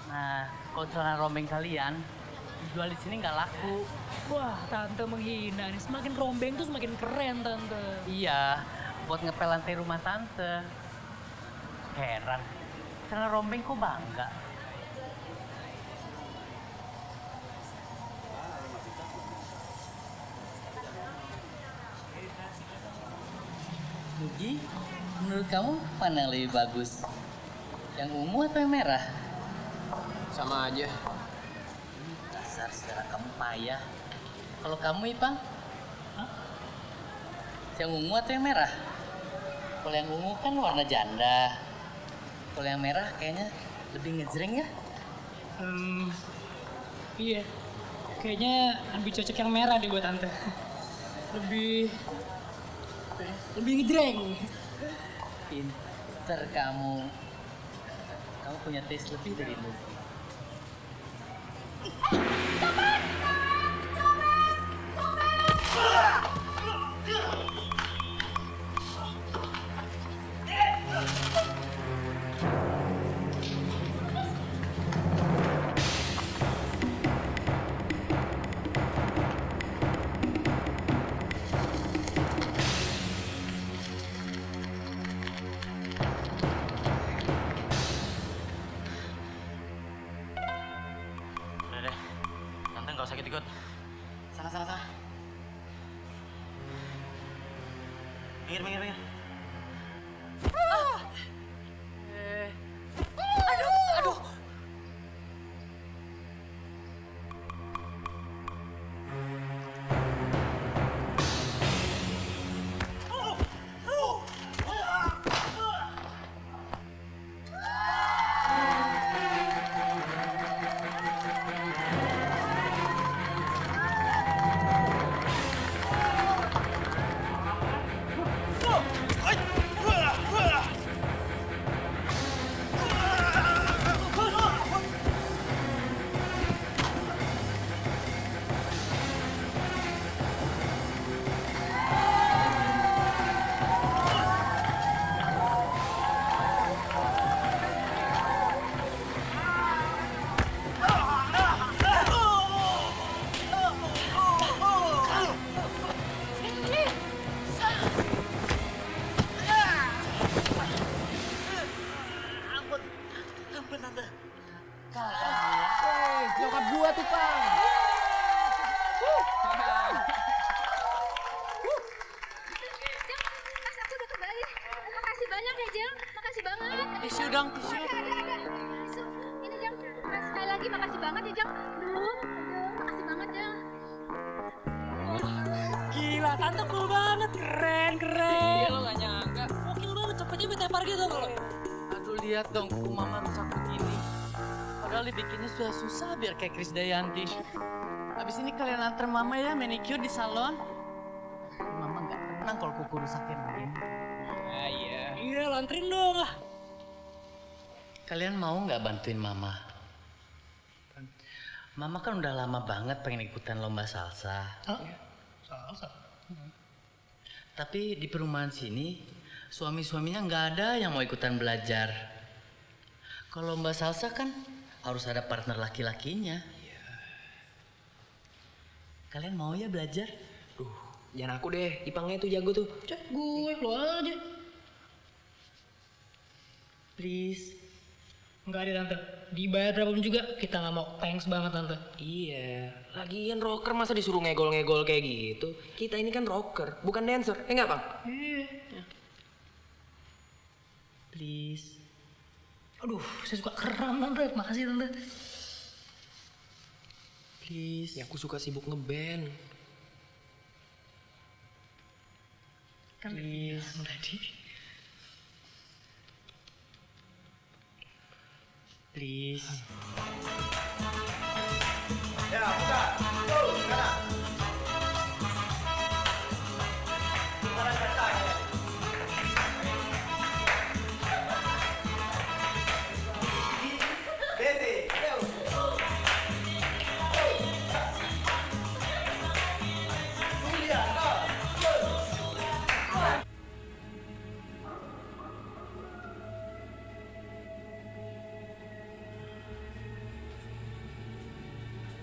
Nah, kalau celana rombeng kalian dijual di sini nggak laku. Wah, tante menghina nih. Semakin rombeng tuh semakin keren, tante. Iya, buat ngepel lantai rumah tante. Heran, celana rombeng kok bangga. Nugi, menurut kamu mana yang lebih bagus? Yang ungu atau yang merah? Sama aja. Dasar sejarah kamu payah. Kalau kamu, Ipang? Yang ungu atau yang merah? Kalau yang ungu kan warna janda. Kalau yang merah kayaknya lebih ngejreng ya? Iya. Kayaknya lebih cocok yang merah deh buat Tante. Lebih ngejreng. Pinter kamu. Kamu punya taste lebih dari Luffy. Udah deh, Tante nggak usah ikut-ikut. Sana. Minggir. Aduh. Nyokap gua tuh, Pang. Mas, aku udah kembali. Makasih banyak ya, Jeng. Makasih banget. Tisu dong, tisu. Ada. Tisu. Ini, Jeng. Mas, sekali lagi makasih banget ya, Jeng. Makasih banget, Jeng. Gila, Tante cool banget. Keren. Iya, lo gak nyangka. Gokil banget, cepetnya betepar gitu lo. Aduh, lihat dong kuku Mama rusak begini. Padahal dibikinnya sudah susah biar kayak Krisdayanti. Habis ini kalian antar Mama ya manicure di salon. Mama nggak tenang kalau kuku rusak kayak begini. Iya, lantrin dong. Kalian mau nggak bantuin Mama? Mama kan udah lama banget pengen ikutan lomba salsa. Salsa? Tapi di perumahan sini suami-suaminya nggak ada yang mau ikutan belajar. Kalau lomba salsa kan harus ada partner laki-lakinya. Kalian mau ya belajar? Jangan aku deh, Ipangnya itu jago tuh. Gue, lo aja. Please. Enggak ada, Tante. Dibayar berapapun juga, kita nggak mau. Thanks banget, Tante. Iya, lagian rocker masa disuruh ngegol-ngegol kayak gitu. Kita ini kan rocker, bukan dancer. Enggak, Bang? Iya. Please. Aduh, saya suka keren, Tante. Makasih, Tante. Please. Ya, aku suka sibuk ngeband. Kan please. Tadi. Please. Ya, buka. Tuh, sekarang.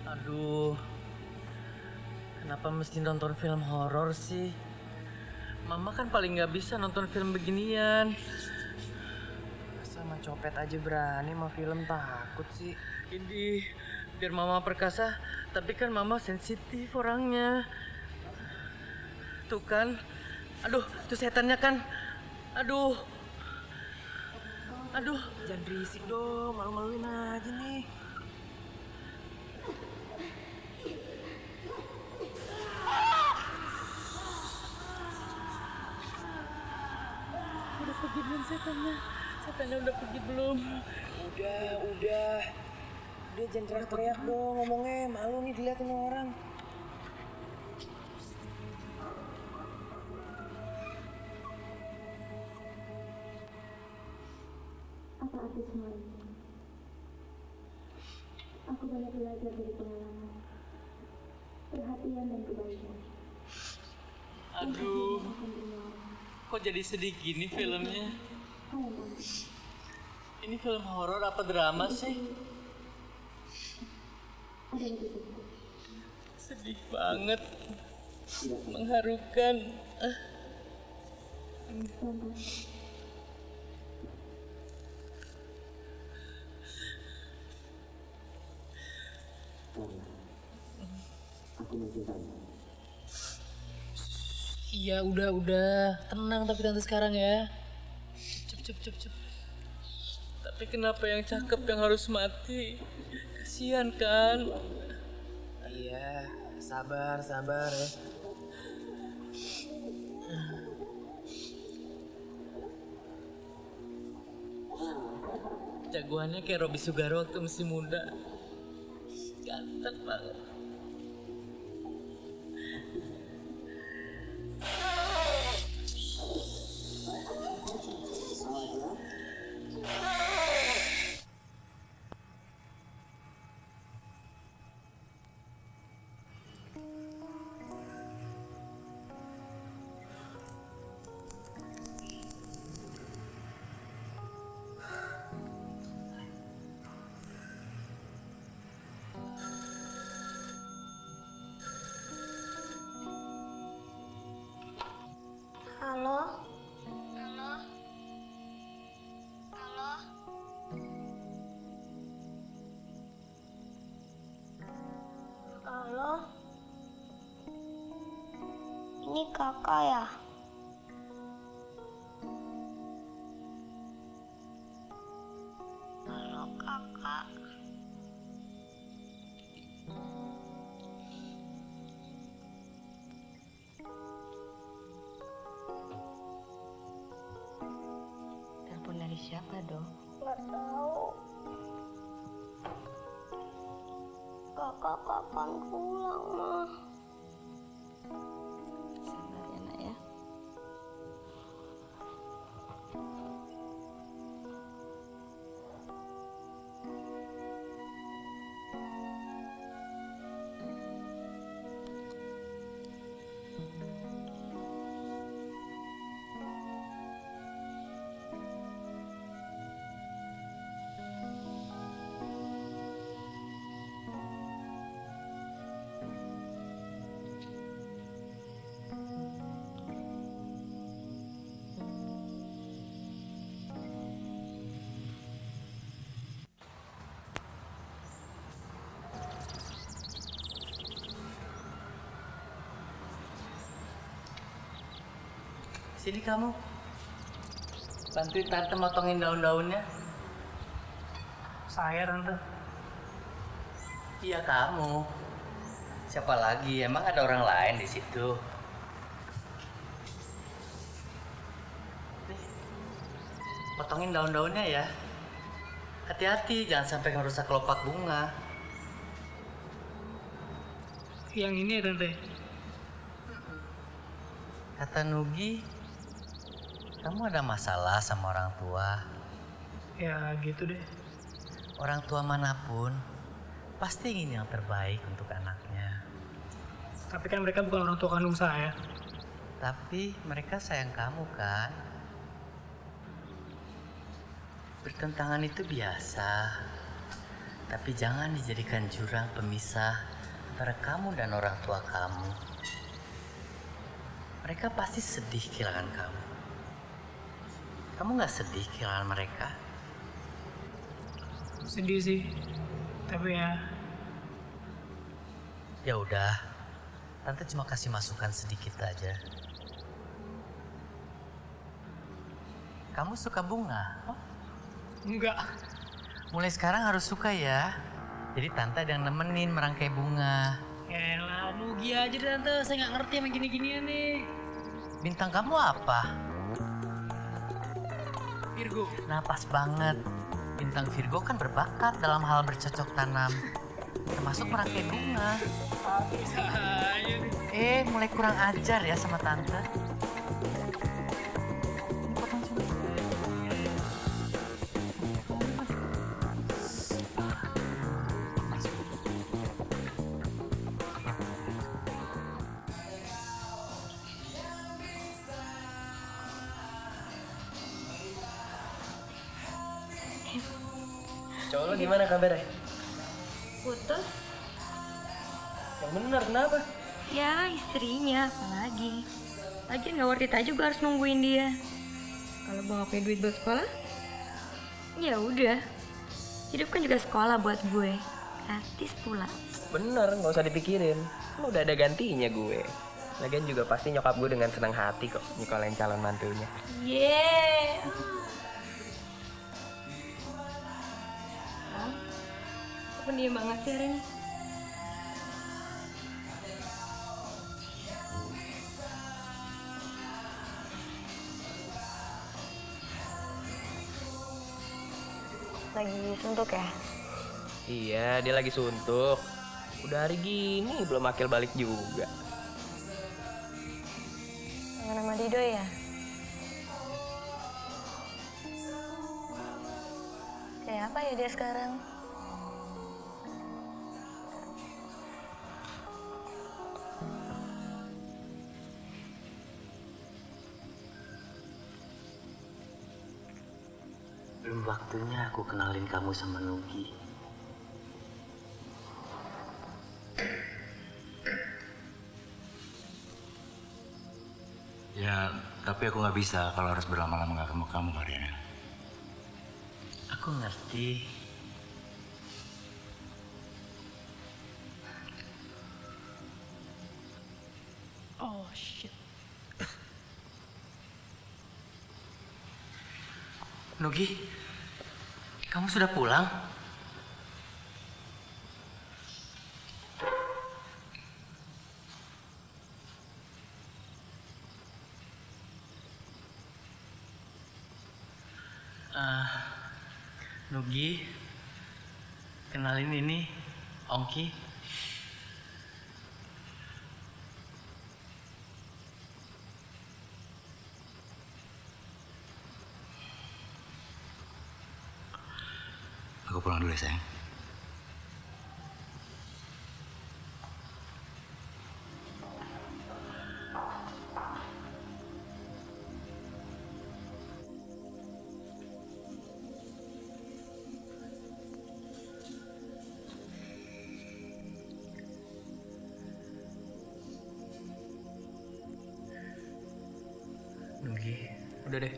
Aduh, kenapa mesti nonton film horor sih? Mama kan paling nggak bisa nonton film beginian. Sama copet aja berani sama film takut sih. Ini biar Mama perkasa, tapi kan Mama sensitif orangnya. Tuh kan, aduh, tuh setannya kan, aduh. Jangan berisik dong, malu-maluin aja nih. Mana setannya? Setannya udah pergi belum? Udah. Dia jangan teriak-teriak dong ngomongnya. Malu nih diliatin orang. Apa arti semua ini? Aku banyak belajar dari pengalaman, perhatian dan kebaikan. Aduh, kok jadi sedih gini filmnya? Ini film horor apa drama sih? Sedih banget, mengharukan. Aku mencintaimu. Iya udah tenang tapi tante sekarang ya. Cep. Tapi kenapa yang cakep yang harus mati? Kasihan kan? Iya, sabar ya. Jagoannya kayak Robby Sugaro waktu masih muda. Ganteng banget. Halo? Halo? Ini kakak ya? Halo kakak. Telepon dari siapa, Dok? Nggak tahu. Kakak kapan pulang, Mah? Sabar ya, Nak ya. Sini kamu. Bantuin tante motongin daun-daunnya. Saya tante. Iya kamu. Siapa lagi? Emang ada orang lain di situ? Nih, potongin daun-daunnya ya. Hati-hati, jangan sampai ngerusak kelopak bunga. Yang ini ya tante. Kata Nugi, kamu ada masalah sama orang tua? Ya gitu deh. Orang tua manapun pasti ingin yang terbaik untuk anaknya. Tapi kan mereka bukan orang tua kandung saya. Tapi mereka sayang kamu kan? Pertentangan itu biasa. Tapi jangan dijadikan jurang pemisah antara kamu dan orang tua kamu. Mereka pasti sedih kehilangan kamu. Kamu nggak sedih kehilangan mereka? Sedih sih. Tapi ya. Ya udah. Tante cuma kasih masukan sedikit aja. Kamu suka bunga? Oh? Enggak. Mulai sekarang harus suka ya. Jadi tante ada yang nemenin merangkai bunga. Yaelah, Nugi aja deh tante. Saya nggak ngerti sama gini-ginian nih. Bintang kamu apa? Virgo. Nah, pas banget. Bintang Virgo kan berbakat dalam hal bercocok tanam, termasuk merangkai bunga. Mulai kurang ajar ya sama tante. Cowok lo gimana kabarnya? Putus? Yang bener, kenapa? Ya istrinya, apalagi. Lagi nggak worth it aja gue harus nungguin dia. Kalau gue nggak punya duit buat sekolah, ya udah. Hidup kan juga sekolah buat gue, gratis pula. Bener, nggak usah dipikirin. Lo udah ada gantinya gue. Lagian juga pasti nyokap gue dengan senang hati kok nyekolahin calon mantunya. Yeah. Pendiam banget sih hari ini. Lagi suntuk ya? Iya, dia lagi suntuk. Udah hari gini belum akil balik juga. Nama Dido ya? Kayak apa ya dia sekarang? Belum waktunya aku kenalin kamu sama Nugi. Ya, tapi aku nggak bisa kalau harus berlama-lama nggak ketemu kamu, Mariana. Aku ngerti. Oh shit. Nugi, kamu sudah pulang? Nugi, kenalin ini Ongki. Aku pulang dulu ya, sayang. Nugi, udah deh.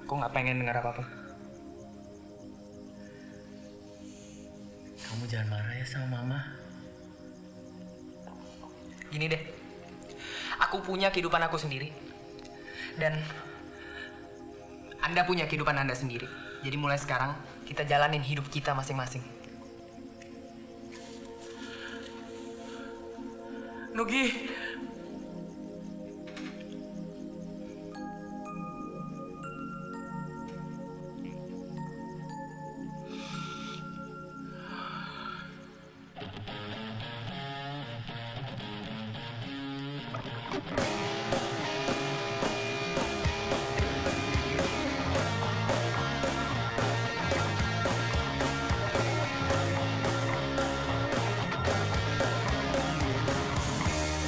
Aku nggak pengen dengar apa-apa. Kamu jangan marah ya sama Mama. Gini deh, aku punya kehidupan aku sendiri. Dan Anda punya kehidupan Anda sendiri. Jadi mulai sekarang, kita jalanin hidup kita masing-masing. Nugi!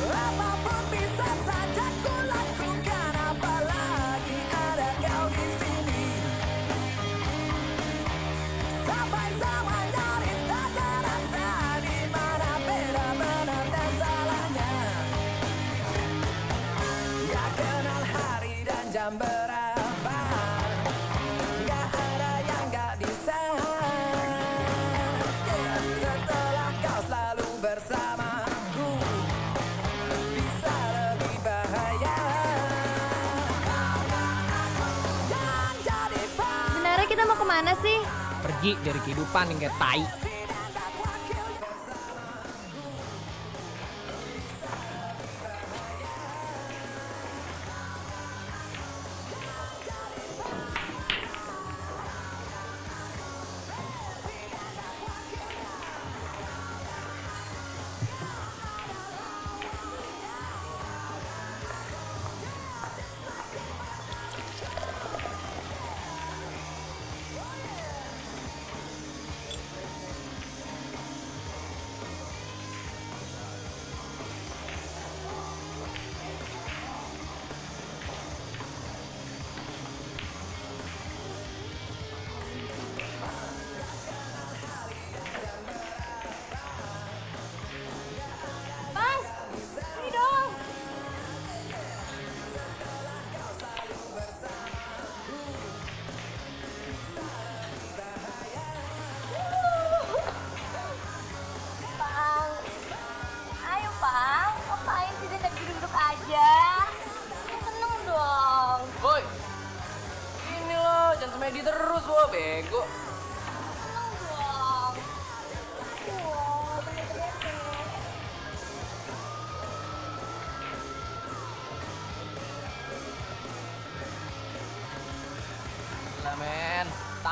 Apapun bisa saja ku lakukan, apalagi ada kau di sini. Sampai semua nyaris tak terasa, di mana beda benar dan salahnya. Gak kenal hari dan jam berapa, gak ada yang gak bisa. Setelah kau selalu bersamaku, bisa lebih bahaya. Dan jadi Sebenarnya kita mau kemana sih? Pergi dari kehidupan yang kayak tai.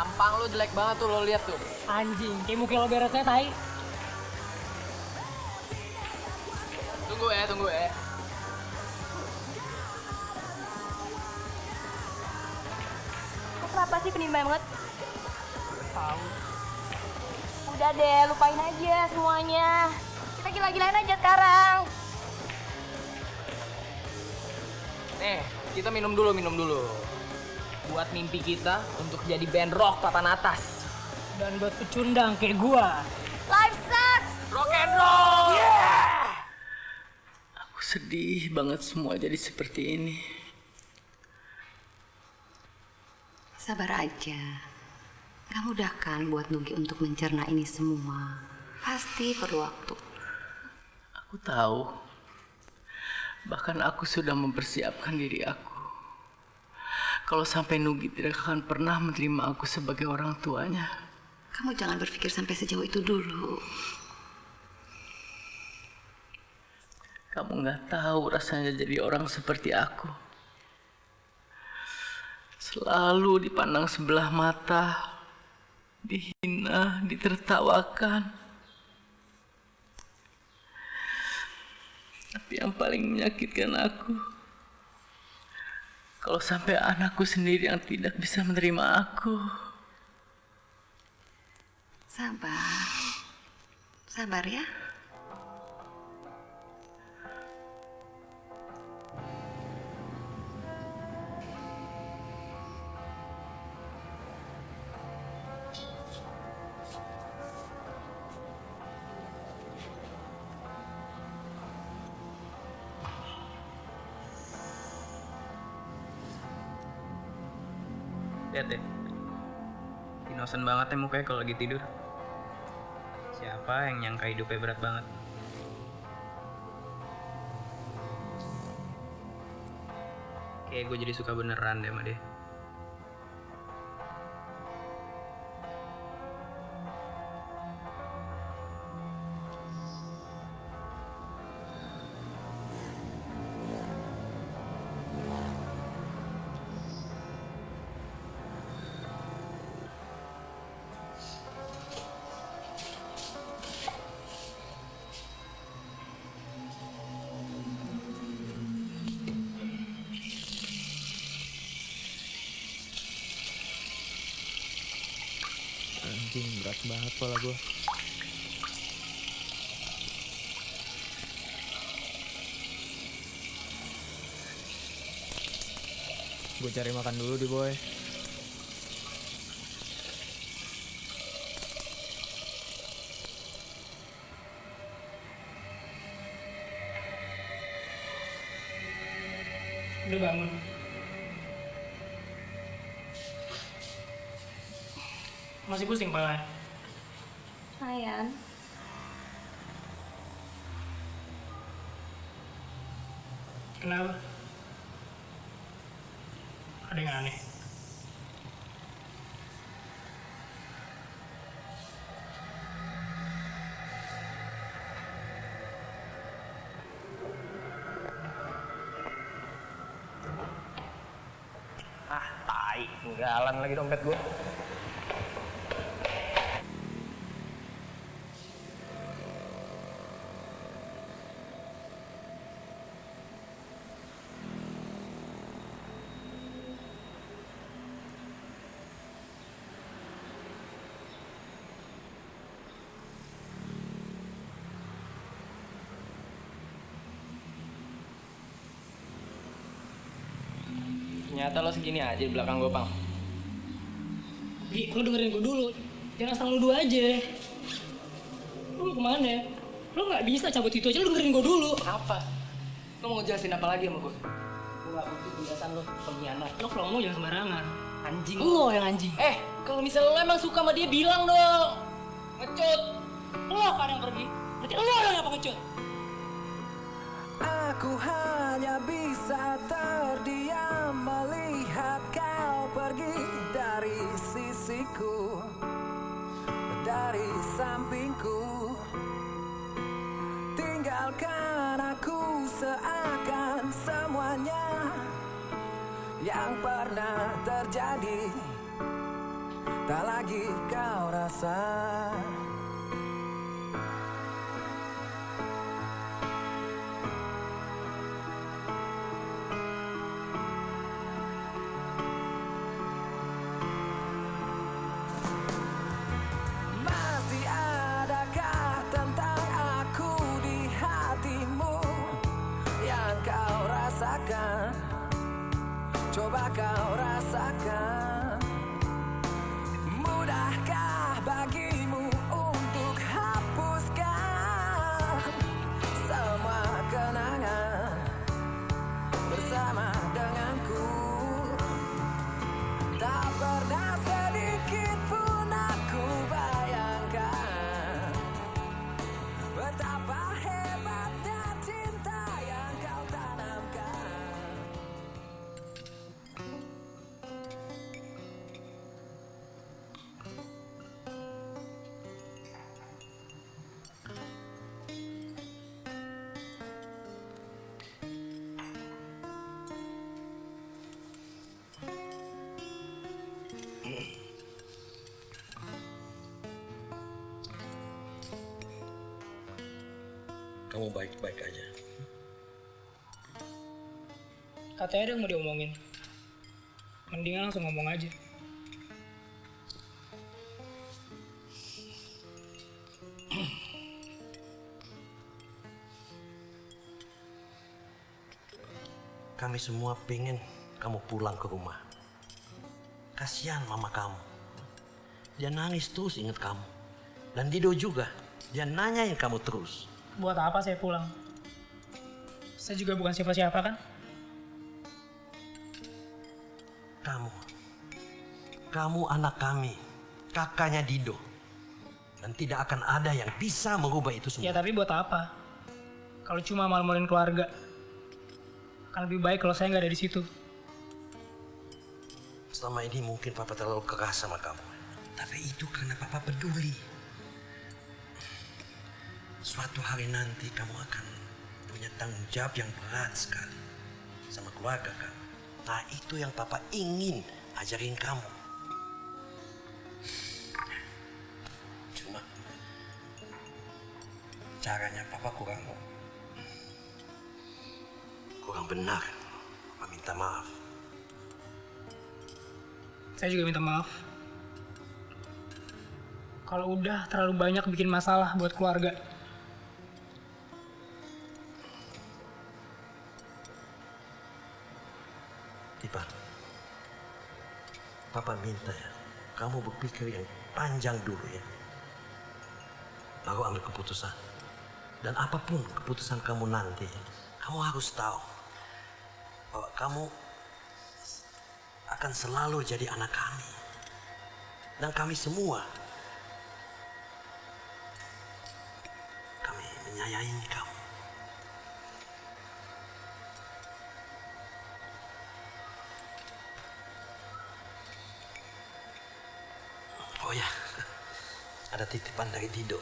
Tampang lu jelek banget tuh, lo lihat tuh. Anjing, kayak muka lo beresnya tai. Tunggu ya. Kenapa sih penimba banget? Tahu. Udah deh, lupain aja semuanya. Kita gila-gilain aja sekarang. Nih, kita minum dulu. Buat mimpi kita untuk jadi band rock papan atas. Dan buat pecundang kayak gua. Life sucks! Rock and roll! Yeah! Aku sedih banget semua jadi seperti ini. Sabar aja. Gak mudah kan buat Nugi untuk mencerna ini semua. Pasti perlu waktu. Aku tahu. Bahkan aku sudah mempersiapkan diri aku. Kalau sampai Nugi tidak akan pernah menerima aku sebagai orang tuanya. Kamu jangan berpikir sampai sejauh itu dulu. Kamu gak tahu rasanya jadi orang seperti aku. Selalu dipandang sebelah mata, dihina, ditertawakan. Tapi yang paling menyakitkan aku, kalau sampai anakku sendiri yang tidak bisa menerima aku. Sabar ya. Lihat deh, innocent banget ya mukanya kalau lagi tidur. Siapa yang nyangka hidupnya berat banget? Kayak gue jadi suka beneran deh sama dia. Anjing, berat banget kepala gue. Gue cari makan dulu di Boy. Udah bangun. Masih pusing pala? Sayang. Kenapa? Ada yang aneh? Tai, ketinggalan lagi dompet gue. Ternyata lo segini aja di belakang gue, Pang. Gi, lo dengerin gue dulu. Jangan asal nuduh aja. Lo mau kemana? Lo nggak bisa cabut itu aja, lo dengerin gue dulu. Apa? Lo mau ngejelasin apa lagi sama gue? Gue gak butuh penjelasan lo, pengkhianat. Lo kalau ngomong jangan sembarangan. Anjing. Lo yang anjing. Kalau misalnya lo emang suka sama dia, bilang dong. Ngecut. Lo kan yang pergi. Berarti lo yang apa ngecut? Aku hanya bisa terdiam melihat kau pergi dari sisiku, dari sampingku. Tinggalkan aku seakan semuanya yang pernah terjadi tak lagi kau rasa. Masih adakah tentang aku di hatimu yang kau rasakan? Coba kau rasakan. Mudahkah bagimu untuk hapuskan semua kenangan bersama denganku? Tak pernah sedikit pun aku bayangkan betapa hebatnya cinta yang kau tanamkan. Kamu baik-baik aja. Katanya ada yang mau diomongin. Mendingan langsung ngomong aja. Kami semua pengen kamu pulang ke rumah. Kasihan mama kamu. Dia nangis terus ingat kamu. Dan Dido juga. Dia nanyain kamu terus. Buat apa saya pulang? Saya juga bukan siapa-siapa kan? Kamu anak kami. Kakaknya Dido. Dan tidak akan ada yang bisa mengubah itu semua. Ya tapi buat apa? Kalau cuma malu-maluin keluarga. Kan lebih baik kalau saya nggak ada di situ. Selama ini mungkin Papa terlalu keras sama kamu. Tapi itu karena Papa peduli. Suatu hari nanti kamu akan punya tanggung jawab yang berat sekali sama keluarga kamu. Nah itu yang Papa ingin ajarin kamu. Cuma caranya Papa kurang benar. Papa minta maaf. Saya juga minta maaf. Kalau udah terlalu banyak bikin masalah buat keluarga. Papa minta ya, kamu berpikir yang panjang dulu ya. Baru ambil keputusan. Dan apapun keputusan kamu nanti, kamu harus tahu bahwa kamu akan selalu jadi anak kami. Dan kami semua, kami menyayangi kamu. Oh ya, ada titipan dari Dido.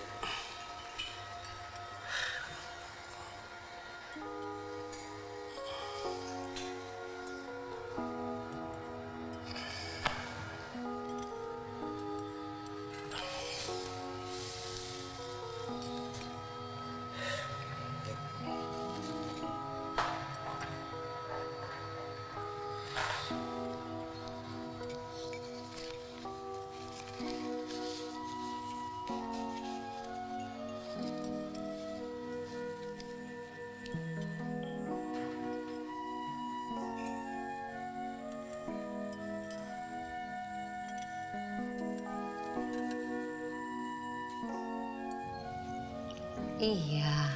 Iya,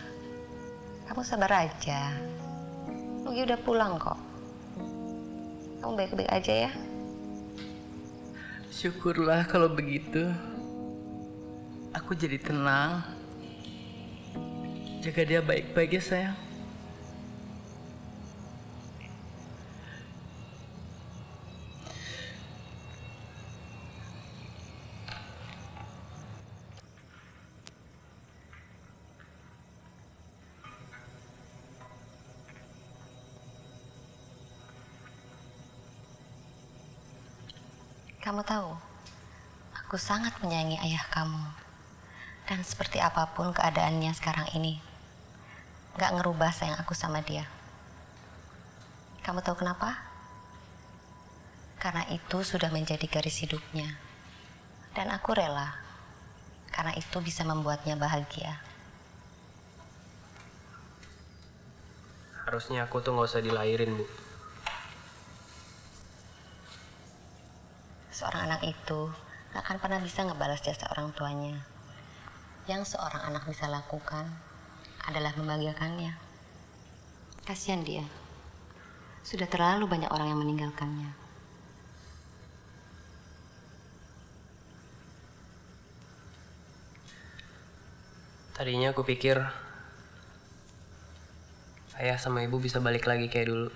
kamu sabar aja. Nugi udah pulang kok. Kamu baik-baik aja ya. Syukurlah kalau begitu. Aku jadi tenang. Jaga dia baik-baik ya sayang. Kamu tahu, Aku sangat menyayangi ayah kamu. Dan seperti apapun keadaannya sekarang ini, gak ngerubah sayang aku sama dia. Kamu tahu kenapa? Karena itu sudah menjadi garis hidupnya. Dan aku rela, karena itu bisa membuatnya bahagia. Harusnya aku tuh nggak usah dilahirin, Bu. Seorang anak itu gak akan pernah bisa ngebalas jasa orang tuanya. Yang seorang anak bisa lakukan adalah membahagiakannya. Kasihan dia. Sudah terlalu banyak orang yang meninggalkannya. Tadinya aku pikir ayah sama ibu bisa balik lagi kayak dulu.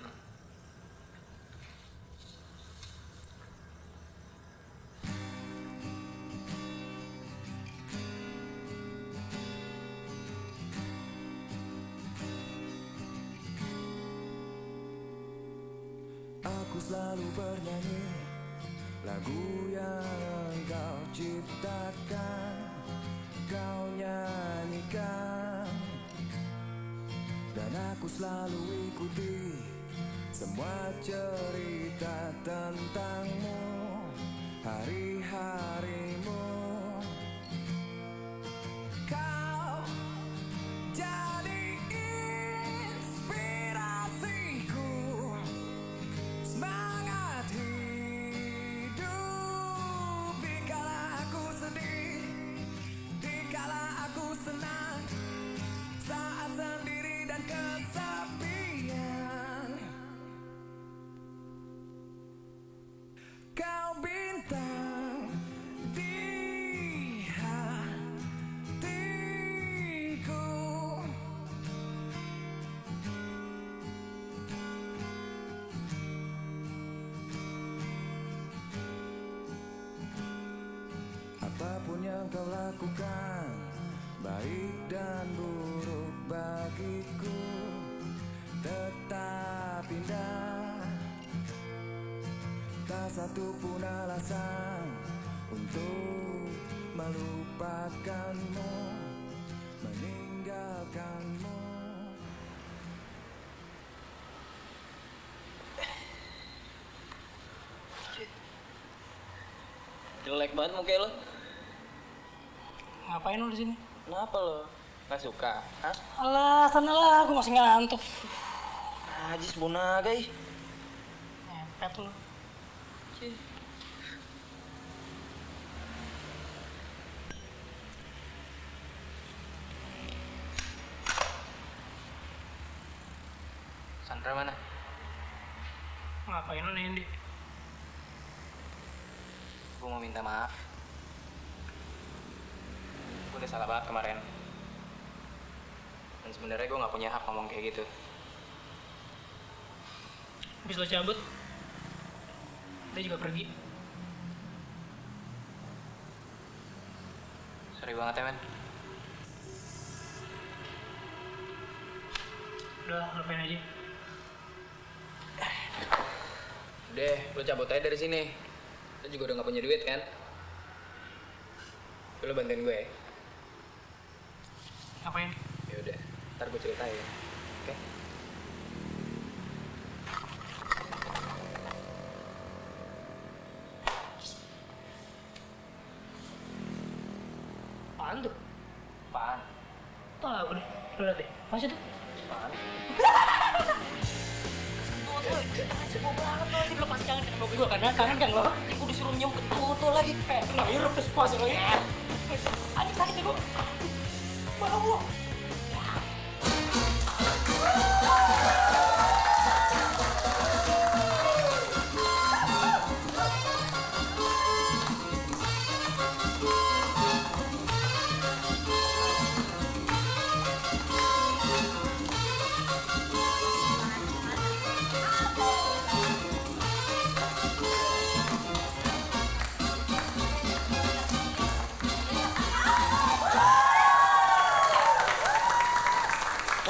Aku selalu bernyanyi lagu yang kau ciptakan, kau nyanyikan, dan aku selalu ikuti semua cerita tentangmu, hari-harimu. Kau jadi inspirasiku, semangat hidup dikala aku sedih, dikala aku senang, saat sendiri dan kesepian. Kau bintang di hatiku. Apapun yang kau lakukan, baik dan buruk bagiku, tetap indah. Tak satu pun alasan untuk melupakanmu, meninggalkanmu. Jelek banget muka lo. Ngapain lu di sini? Kenapa lo? Gak suka? Hah? Alah, sana lah, aku masih ngantuk. Najis bonaga ih. Ngepet lu. Sandra mana? Ngapain lu nih, Indi? Gue mau minta maaf. Gue udah salah banget kemarin. Dan sebenarnya gue nggak punya hak ngomong kayak gitu. Habis lo cabut, dia juga pergi. Sorry banget ya, men. Udah, lupain aja. Udah, lo cabut aja dari sini. Lo juga udah nggak punya duit kan? Lo bantuin gue ya? Ngapain? Ya udah, ntar gue ceritain. Oke? Apaan tuh? Apaan? Tahu deh, lu liat deh. Masih tuh? Apaan? Sebel banget lo, sih lo pasti kangen sama gue karena kangen kan lo? Gue disuruh nyium ketut lo lagi. Kena hirup terus puas lo ya. Anjing sakit ya gue. Bau lo.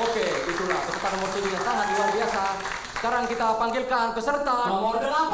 Oke, itulah kecepatan musik yang sangat luar biasa. Sekarang kita panggilkan peserta nomor 8.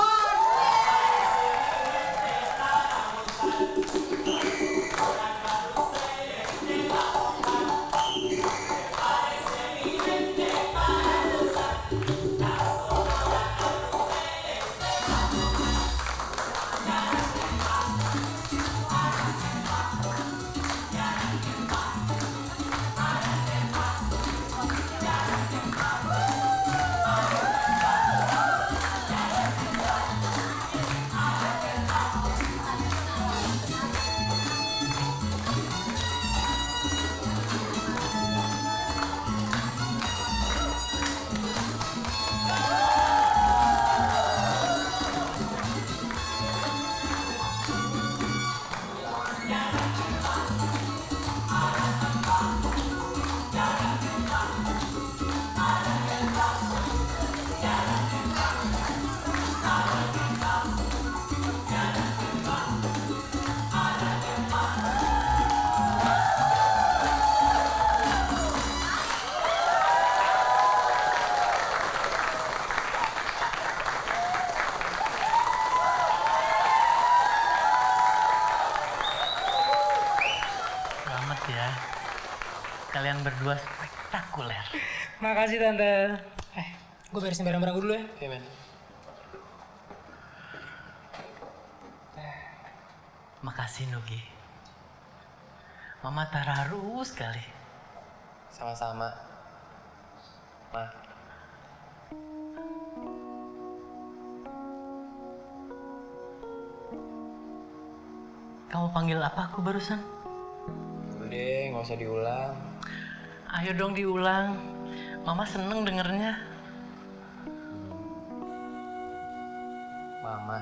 ya. Kalian berdua spektakuler. Makasih Tante. Gue beresin barang-barang gue dulu ya. Iya, men. Makasih Nugi. Mama terharu sekali. Sama-sama. Ma. Kamu panggil apa aku barusan? Udah, nggak usah diulang. Ayo dong diulang. Mama seneng dengernya. Mama.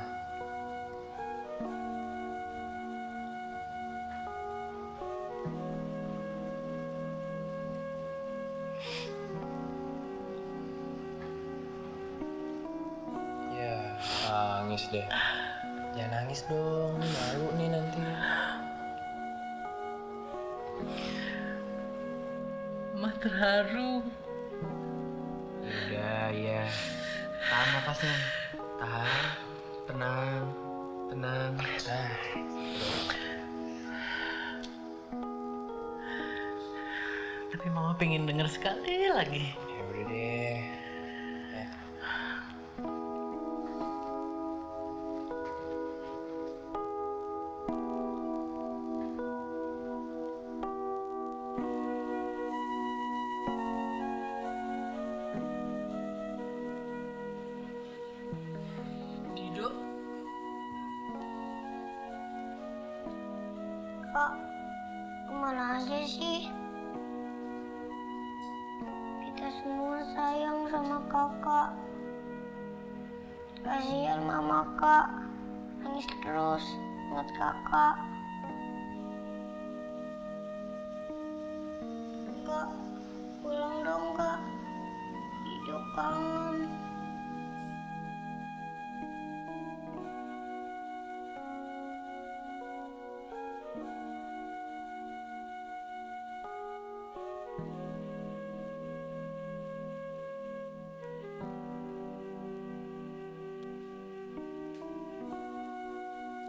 Ya, nangis deh. Jangan nangis dong, malu nih nanti. Mama terharu. Udah, ya. Tahan nafasnya. Tahan. Tenang. Tenang. Tapi Mama pengen denger sekali lagi. Ya udah deh. Ya. Dido. Kak, kemana aja sih? Kita semua sayang sama kakak. Kasihan mama kak, nangis terus, ingat kakak. Kak, pulang dong kak. Hidup kangen.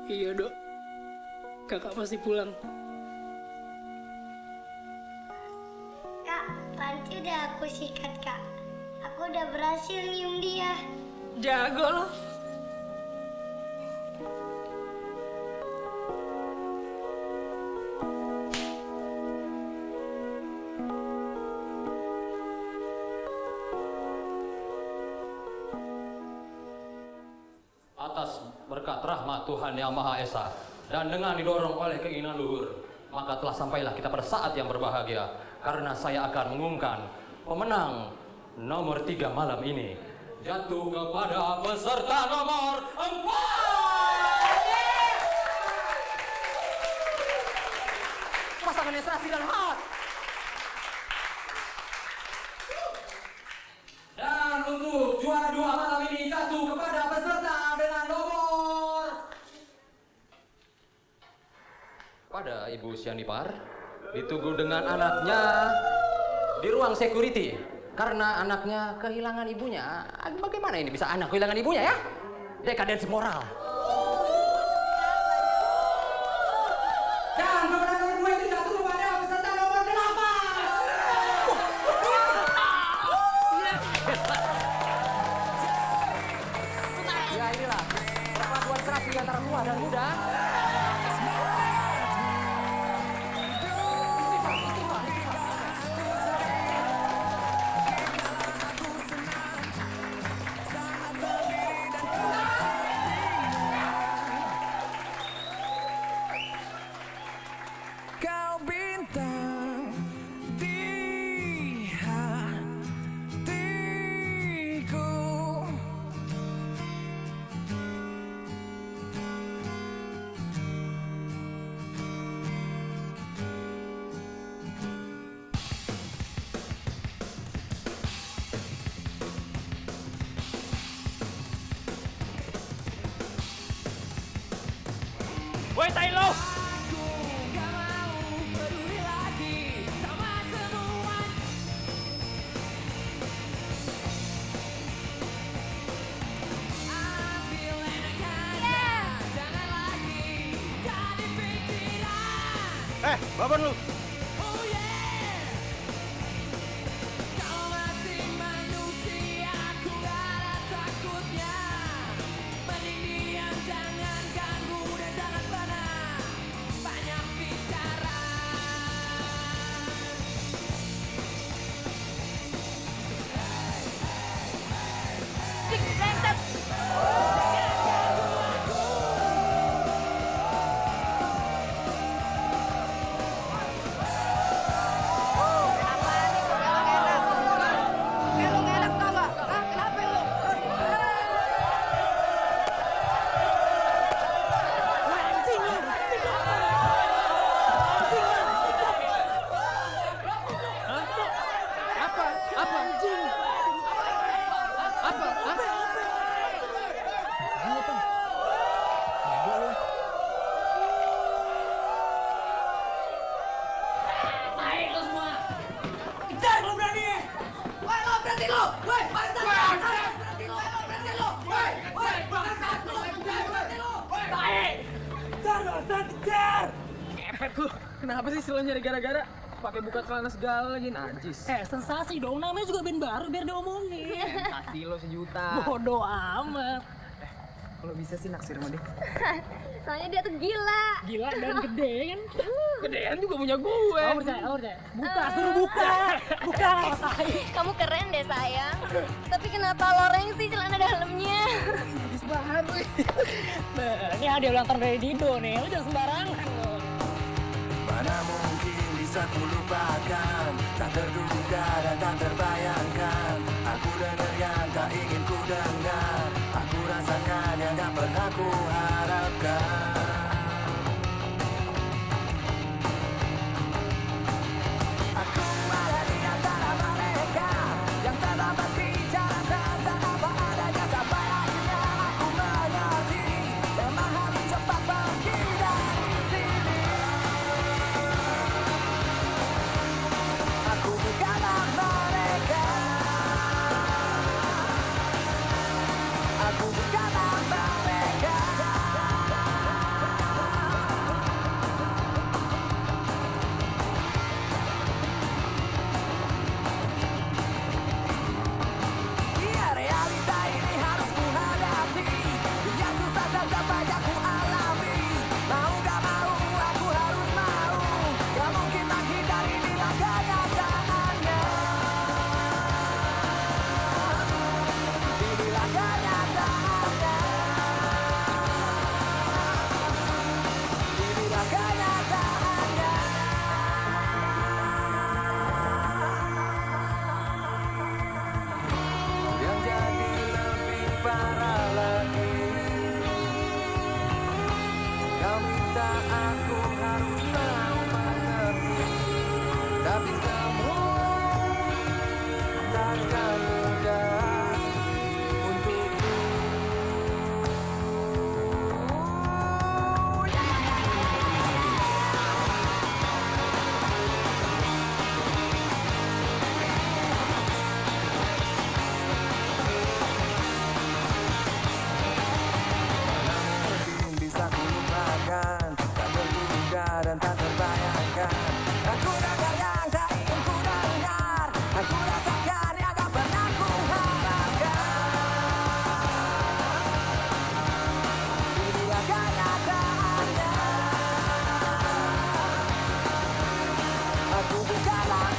Iya dok, kakak pasti pulang. Kak, Ranti udah aku sikat kak. Aku udah berhasil nyium dia. Jago loh. Atas berkat rahmat Tuhan Yang Maha Esa dan dengan didorong oleh keinginan luhur, maka telah sampailah kita pada saat yang berbahagia, karena saya akan mengumumkan pemenang nomor 3 malam ini jatuh kepada peserta nomor 4. Pasangan Esrasi dan Hat. Dan untuk juara 2 malam ini jatuh kepada peserta dengan nomor pada Ibu Sianipar, ditunggu dengan anaknya di ruang security karena anaknya kehilangan ibunya. Bagaimana ini bisa anak kehilangan ibunya ya? Dekadensi moral. Dan pemenang nomor 2 itu jatuh kepada peserta nomor 8. Ya inilah perpaduan serasi antara tua dan muda. Kau bintang di hatiku. Woi Tailo! Bapak lu. Kenapa sih selalu nyari gara-gara? Pakai buka celana segala lagi, najis. Sensasi dong, namanya juga band baru biar diomongin. Kasih lo 1 juta. Bodoh amat. Kalau bisa sih naksir sama dia. Soalnya dia tuh gila. Gila dan gede kan? Gedean juga punya gue. Oh percaya. Buka, suruh buka. Buka, rasain. Kamu keren deh sayang. Tapi kenapa loreng sih celana dalamnya? Bagus banget, wih. Nah, ini hadiah ulang tahun dari Dido nih, lu jangan sembarangan lo. Mana mungkin bisa ku lupakan, tak terduga dan tak terbayangkan. Aku dengar yang tak ingin ku dengar, aku rasakan yang tak pernah ku harapkan. Aku ada di antara mereka yang tak dapat bicara tentang apa adanya. Sampai akhirnya aku mengerti, memang harus cepat pergi dari sini. Aku bukanlah mereka. Aku bukanlah mereka. Iya, realita ini harus ku hadapi. Biar susah tetap banyak ku alami. Mau gak mau, aku harus mau. Gak mungkin menghindari bila kenyataannya. Inilah kenyataannya. Inilah kenyataannya. Yang jadi lebih parah lagi, kau minta aku harus mau mengerti, tapi semua takkan mudah untukku. Mungkin bisa ku lupakan, tak terduga dan tak terbayangkan. Aku dengar yang tak ingin ku dengar, aku rasakan yang tak pernah ku harapkan. Inilah kenyataannya. Aku bukanlah